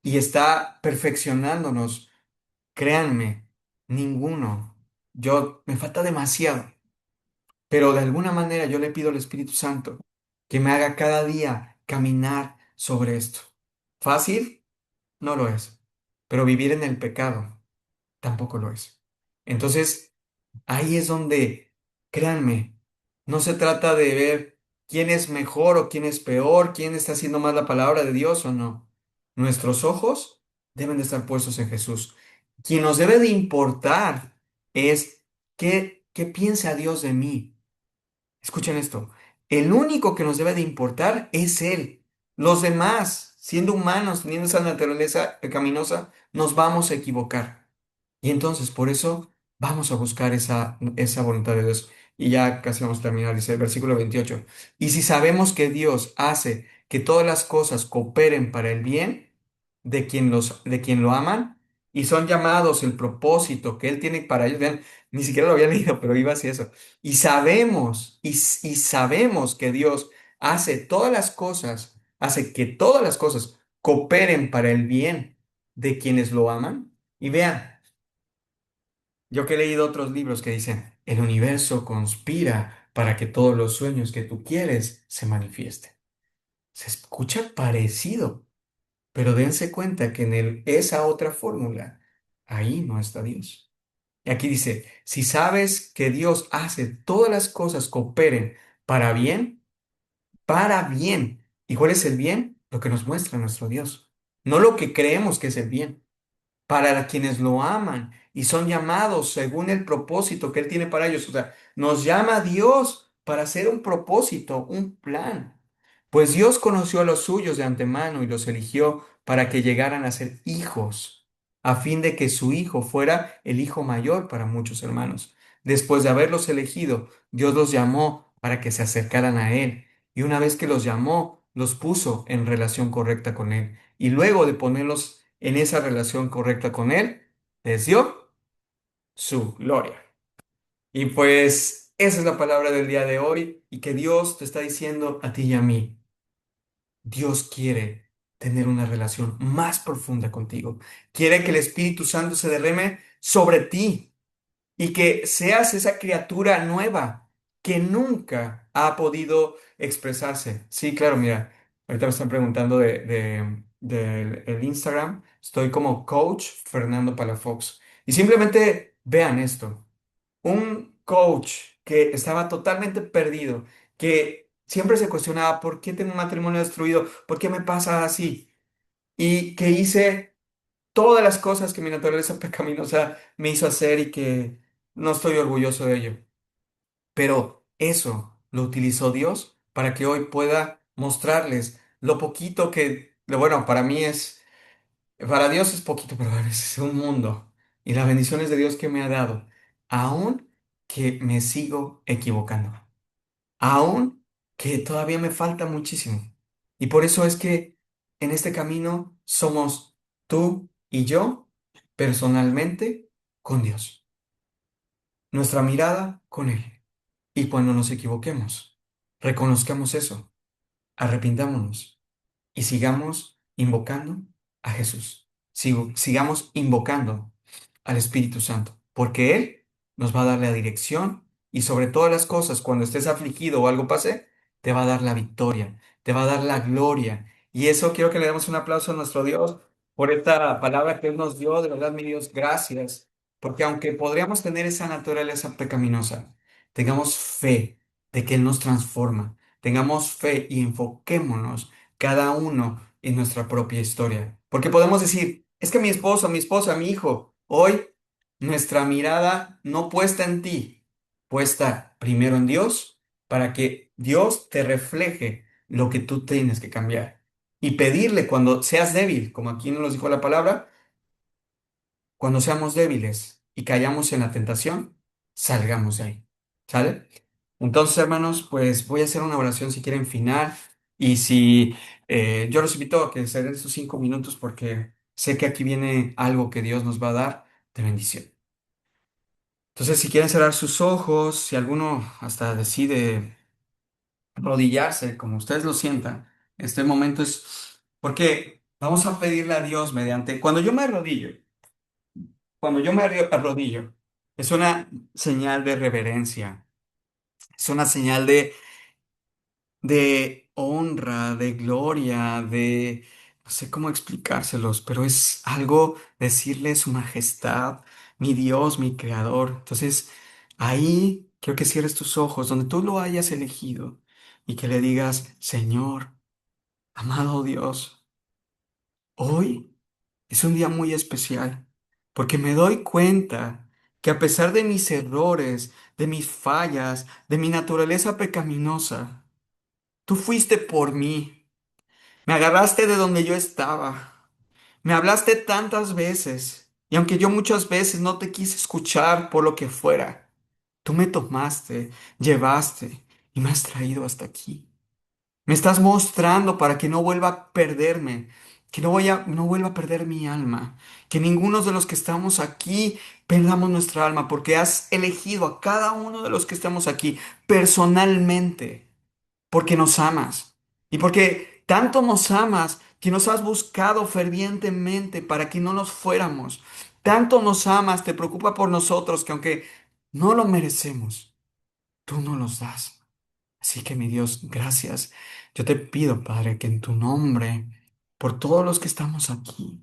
Y está perfeccionándonos. Créanme, ninguno. Yo, me falta demasiado. Pero de alguna manera yo le pido al Espíritu Santo que me haga cada día caminar sobre esto. ¿Fácil? No lo es. Pero vivir en el pecado tampoco lo es. Entonces, ahí es donde, créanme, no se trata de ver quién es mejor o quién es peor, quién está haciendo más la palabra de Dios o no. Nuestros ojos deben de estar puestos en Jesús. Quien nos debe de importar es qué piensa Dios de mí. Escuchen esto. El único que nos debe de importar es Él. Los demás, siendo humanos, teniendo esa naturaleza pecaminosa, nos vamos a equivocar. Y entonces, por eso, vamos a buscar esa voluntad de Dios. Y ya casi vamos a terminar, dice el versículo 28. Y si sabemos que Dios hace que todas las cosas cooperen para el bien de quien lo aman y son llamados el propósito que Él tiene para ellos, vean, ni siquiera lo había leído, pero iba hacia eso. Y sabemos que Dios hace que todas las cosas cooperen para el bien de quienes lo aman. Y vean, yo que he leído otros libros que dicen, el universo conspira para que todos los sueños que tú quieres se manifiesten. Se escucha parecido, pero dense cuenta que esa otra fórmula, ahí no está Dios. Y aquí dice, si sabes que Dios hace todas las cosas cooperen para bien, para bien. ¿Y cuál es el bien? Lo que nos muestra nuestro Dios, no lo que creemos que es el bien para quienes lo aman y son llamados según el propósito que Él tiene para ellos. O sea, nos llama Dios para hacer un propósito, un plan. Pues Dios conoció a los suyos de antemano y los eligió para que llegaran a ser hijos, a fin de que su hijo fuera el hijo mayor para muchos hermanos. Después de haberlos elegido, Dios los llamó para que se acercaran a Él, y una vez que los llamó, los puso en relación correcta con Él. Y luego de ponerlos en esa relación correcta con Él, les dio su gloria. Y pues esa es la palabra del día de hoy y que Dios te está diciendo a ti y a mí. Dios quiere tener una relación más profunda contigo. Quiere que el Espíritu Santo se derrame sobre ti y que seas esa criatura nueva que nunca ha podido expresarse. Sí, claro, mira, ahorita me están preguntando del el Instagram. Estoy como Coach Fernando Palafox. Y simplemente vean esto. Un coach que estaba totalmente perdido, que siempre se cuestionaba por qué tengo un matrimonio destruido, por qué me pasa así, y que hice todas las cosas que mi naturaleza pecaminosa me hizo hacer y que no estoy orgulloso de ello. Pero eso lo utilizó Dios para que hoy pueda mostrarles lo poquito que, bueno, para Dios es poquito, pero a veces es un mundo. Y las bendiciones de Dios que me ha dado, aún que me sigo equivocando, aún que todavía me falta muchísimo. Y por eso es que en este camino somos tú y yo personalmente con Dios. Nuestra mirada con Él. Y cuando nos equivoquemos, reconozcamos eso, arrepintámonos y sigamos invocando a Jesús. Sigamos invocando al Espíritu Santo, porque Él nos va a dar la dirección y sobre todas las cosas, cuando estés afligido o algo pase, te va a dar la victoria, te va a dar la gloria. Y eso quiero que le demos un aplauso a nuestro Dios por esta palabra que Él nos dio. De verdad, mi Dios, gracias. Porque aunque podríamos tener esa naturaleza pecaminosa, tengamos fe de que Él nos transforma. Tengamos fe y enfoquémonos cada uno en nuestra propia historia. Porque podemos decir, es que mi esposo, mi esposa, mi hijo, hoy nuestra mirada no puesta en ti, puesta primero en Dios, para que Dios te refleje lo que tú tienes que cambiar. Y pedirle cuando seas débil, como aquí nos dijo la palabra, cuando seamos débiles y cayamos en la tentación, salgamos de ahí. ¿Sale? Entonces, hermanos, pues voy a hacer una oración si quieren final. Y si yo los invito a que se den sus 5 minutos porque sé que aquí viene algo que Dios nos va a dar de bendición. Entonces, si quieren cerrar sus ojos, si alguno hasta decide arrodillarse, como ustedes lo sientan, este momento es porque vamos a pedirle a Dios mediante, cuando yo me arrodillo, es una señal de reverencia, es una señal de honra, de gloria, no sé cómo explicárselos, pero es algo decirle su majestad, mi Dios, mi creador. Entonces, ahí quiero que cierres tus ojos, donde tú lo hayas elegido, y que le digas, Señor, amado Dios, hoy es un día muy especial, porque me doy cuenta que a pesar de mis errores, de mis fallas, de mi naturaleza pecaminosa, tú fuiste por mí. Me agarraste de donde yo estaba. Me hablaste tantas veces. Y aunque yo muchas veces no te quise escuchar por lo que fuera, tú me tomaste, llevaste y me has traído hasta aquí. Me estás mostrando para que no vuelva a perderme, que no vuelva a perder mi alma, que ninguno de los que estamos aquí perdamos nuestra alma, porque has elegido a cada uno de los que estamos aquí personalmente porque nos amas y porque tanto nos amas que nos has buscado fervientemente para que no nos fuéramos. Tanto nos amas, te preocupa por nosotros que aunque no lo merecemos, tú no los das. Así que mi Dios, gracias. Yo te pido, Padre, que en tu nombre, por todos los que estamos aquí,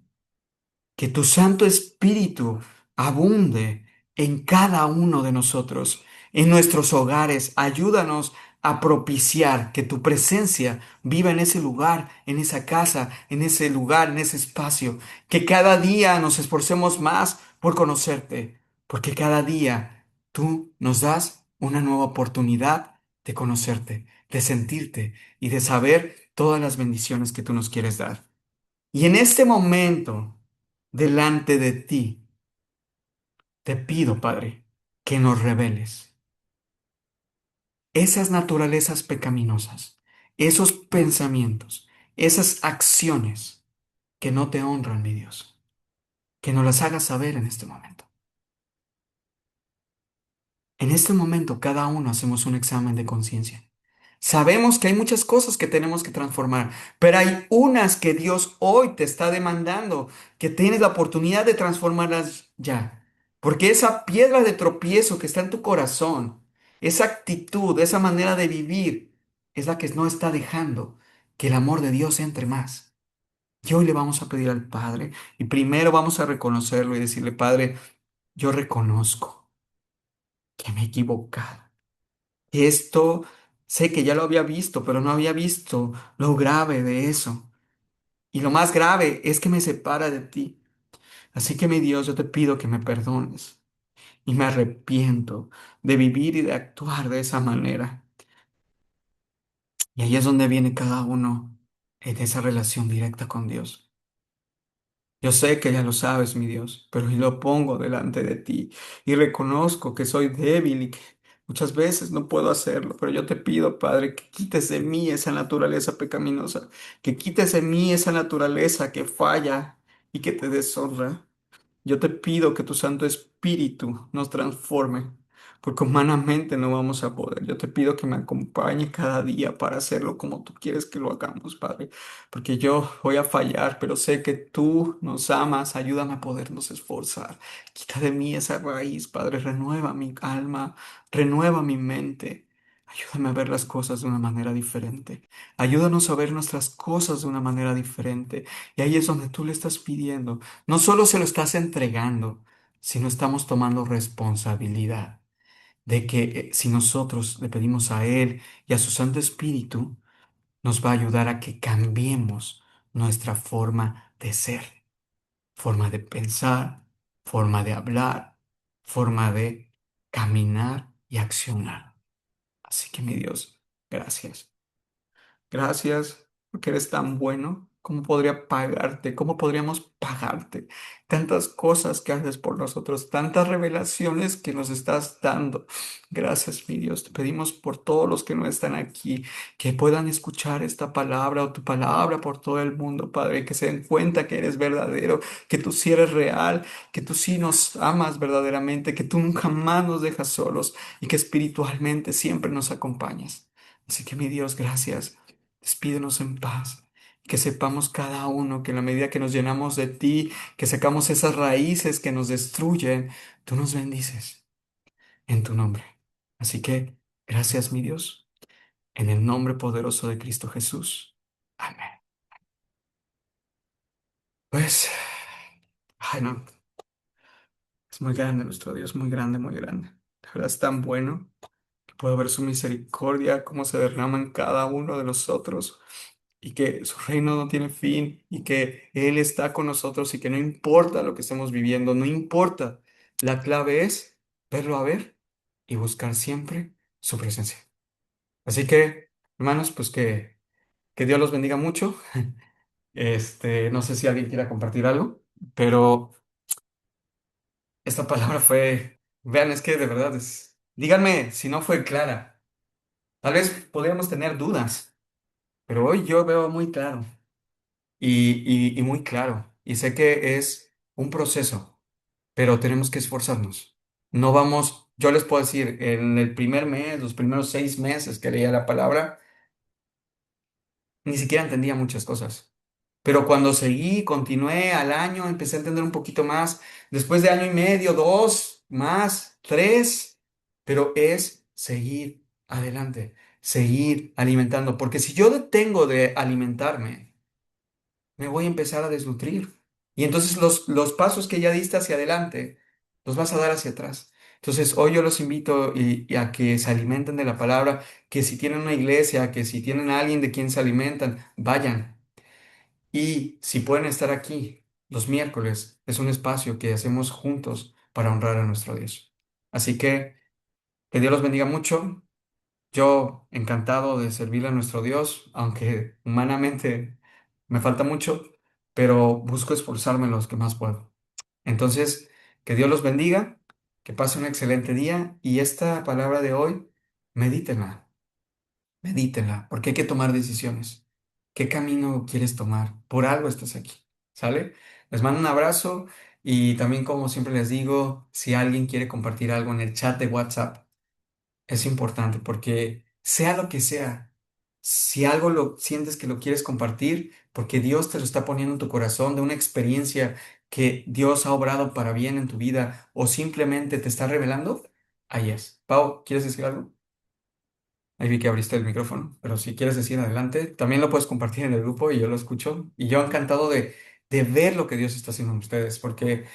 que tu Santo Espíritu abunde en cada uno de nosotros, en nuestros hogares. Ayúdanos a propiciar que tu presencia viva en ese lugar, en esa casa, en ese lugar, en ese espacio. Que cada día nos esforcemos más por conocerte, porque cada día tú nos das una nueva oportunidad de conocerte, de sentirte y de saber todas las bendiciones que tú nos quieres dar. Y en este momento, delante de ti, te pido, Padre, que nos reveles esas naturalezas pecaminosas, esos pensamientos, esas acciones que no te honran, mi Dios, que nos las hagas saber en este momento. En este momento cada uno hacemos un examen de conciencia. Sabemos que hay muchas cosas que tenemos que transformar, pero hay unas que Dios hoy te está demandando, que tienes la oportunidad de transformarlas ya. Porque esa piedra de tropiezo que está en tu corazón, esa actitud, esa manera de vivir, es la que no está dejando que el amor de Dios entre más. Y hoy le vamos a pedir al Padre, y primero vamos a reconocerlo y decirle, Padre, yo reconozco que me he equivocado. Y esto sé que ya lo había visto, pero no había visto lo grave de eso. Y lo más grave es que me separa de ti. Así que mi Dios, yo te pido que me perdones. Y me arrepiento de vivir y de actuar de esa manera. Y ahí es donde viene cada uno en esa relación directa con Dios. Yo sé que ya lo sabes, mi Dios, pero yo lo pongo delante de ti y reconozco que soy débil y que muchas veces no puedo hacerlo, pero yo te pido, Padre, que quites de mí esa naturaleza pecaminosa, que quites de mí esa naturaleza que falla y que te deshonra. Yo te pido que tu Santo Espíritu nos transforme, porque humanamente no vamos a poder. Yo te pido que me acompañe cada día para hacerlo como tú quieres que lo hagamos, Padre, porque yo voy a fallar, pero sé que tú nos amas. Ayúdame a podernos esforzar. Quita de mí esa raíz, Padre. Renueva mi alma, renueva mi mente. Ayúdame a ver las cosas de una manera diferente. Ayúdanos a ver nuestras cosas de una manera diferente. Y ahí es donde tú le estás pidiendo. No solo se lo estás entregando, sino estamos tomando responsabilidad de que si nosotros le pedimos a Él y a su Santo Espíritu, nos va a ayudar a que cambiemos nuestra forma de ser, forma de pensar, forma de hablar, forma de caminar y accionar. Así que mi Dios, gracias. Gracias porque eres tan bueno. ¿Cómo podría pagarte? ¿Cómo podríamos pagarte? Tantas cosas que haces por nosotros, tantas revelaciones que nos estás dando. Gracias, mi Dios. Te pedimos por todos los que no están aquí, que puedan escuchar esta palabra o tu palabra por todo el mundo, Padre, que se den cuenta que eres verdadero, que tú sí eres real, que tú sí nos amas verdaderamente, que tú nunca más nos dejas solos y que espiritualmente siempre nos acompañas. Así que, mi Dios, gracias. Despídenos en paz. Que sepamos cada uno que en la medida que nos llenamos de ti, que sacamos esas raíces que nos destruyen, tú nos bendices en tu nombre. Así que, gracias, mi Dios, en el nombre poderoso de Cristo Jesús. Amén. Pues, ay, no, es muy grande nuestro Dios, muy grande, muy grande. La verdad es tan bueno que puedo ver su misericordia, cómo se derrama en cada uno de nosotros, y que su reino no tiene fin y que Él está con nosotros y que no importa lo que estemos viviendo, no importa. La clave es verlo a ver y buscar siempre su presencia. Así que, hermanos, pues que Dios los bendiga mucho. No sé si alguien quiera compartir algo, pero esta palabra fue, vean, es que de verdad es, díganme si no fue clara. Tal vez podríamos tener dudas, pero hoy yo veo muy claro. Y muy claro. Y sé que es un proceso, pero tenemos que esforzarnos. No vamos, yo les puedo decir, en el primer mes, los primeros 6 meses que leía la palabra, ni siquiera entendía muchas cosas. Pero cuando seguí, continué al año, empecé a entender un poquito más. Después de año y medio, dos, más, tres, pero es seguir adelante, seguir alimentando. Porque si yo detengo de alimentarme, me voy a empezar a desnutrir. Y entonces los pasos que ya diste hacia adelante, los vas a dar hacia atrás. Entonces, hoy yo los invito y a que se alimenten de la palabra, que si tienen una iglesia, que si tienen a alguien de quien se alimentan, vayan. Y si pueden estar aquí los miércoles, es un espacio que hacemos juntos para honrar a nuestro Dios. Así que Dios los bendiga mucho. Yo encantado de servirle a nuestro Dios, aunque humanamente me falta mucho, pero busco esforzarme los que más puedo. Entonces, que Dios los bendiga, que pase un excelente día y esta palabra de hoy, medítenla, medítenla, porque hay que tomar decisiones. ¿Qué camino quieres tomar? Por algo estás aquí, ¿sale? Les mando un abrazo y también como siempre les digo, si alguien quiere compartir algo en el chat de WhatsApp, es importante porque sea lo que sea, si algo lo sientes que lo quieres compartir, porque Dios te lo está poniendo en tu corazón de una experiencia que Dios ha obrado para bien en tu vida o simplemente te está revelando, ahí es. Pau, ¿quieres decir algo? Ahí vi que abriste el micrófono, pero si quieres decir adelante, también lo puedes compartir en el grupo y yo lo escucho. Y yo encantado de ver lo que Dios está haciendo en ustedes, porque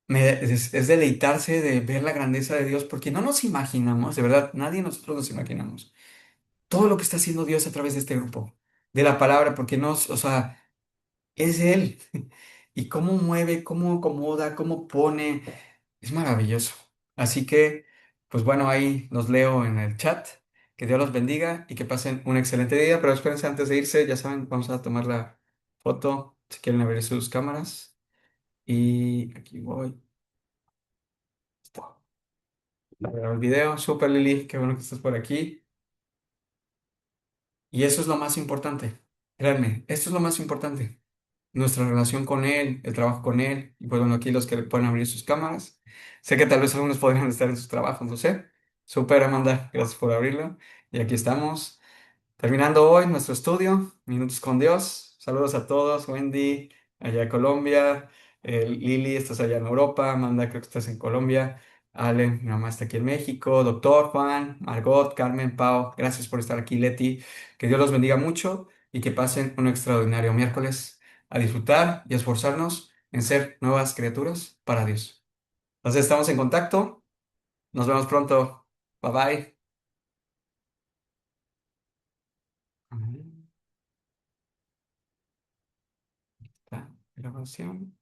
es deleitarse de ver la grandeza de Dios, porque no nos imaginamos, de verdad, nadie de nosotros nos imaginamos todo lo que está haciendo Dios a través de este grupo, de la palabra, porque nos, o sea, es Él. Y cómo mueve, cómo acomoda, cómo pone, es maravilloso. Así que, pues bueno, ahí los leo en el chat. Que Dios los bendiga y que pasen un excelente día. Pero espérense antes de irse, ya saben, vamos a tomar la foto, si quieren abrir sus cámaras. Y aquí voy. A ver el video. Super Lili, qué bueno que estás por aquí. Y eso es lo más importante. Créanme, esto es lo más importante. Nuestra relación con Él, el trabajo con Él, y pues bueno, aquí los que pueden abrir sus cámaras. Sé que tal vez algunos podrían estar en sus trabajos, no sé. Súper, Amanda, gracias por abrirlo. Y aquí estamos. Terminando hoy nuestro estudio, Minutos con Dios. Saludos a todos, Wendy, allá en Colombia, Lili, estás allá en Europa, Amanda, creo que estás en Colombia, Ale, mi mamá está aquí en México, Doctor Juan, Margot, Carmen, Pau, gracias por estar aquí, Leti, que Dios los bendiga mucho y que pasen un extraordinario miércoles a disfrutar y a esforzarnos en ser nuevas criaturas para Dios. Entonces estamos en contacto, nos vemos pronto, bye bye. Amén. Está, grabación.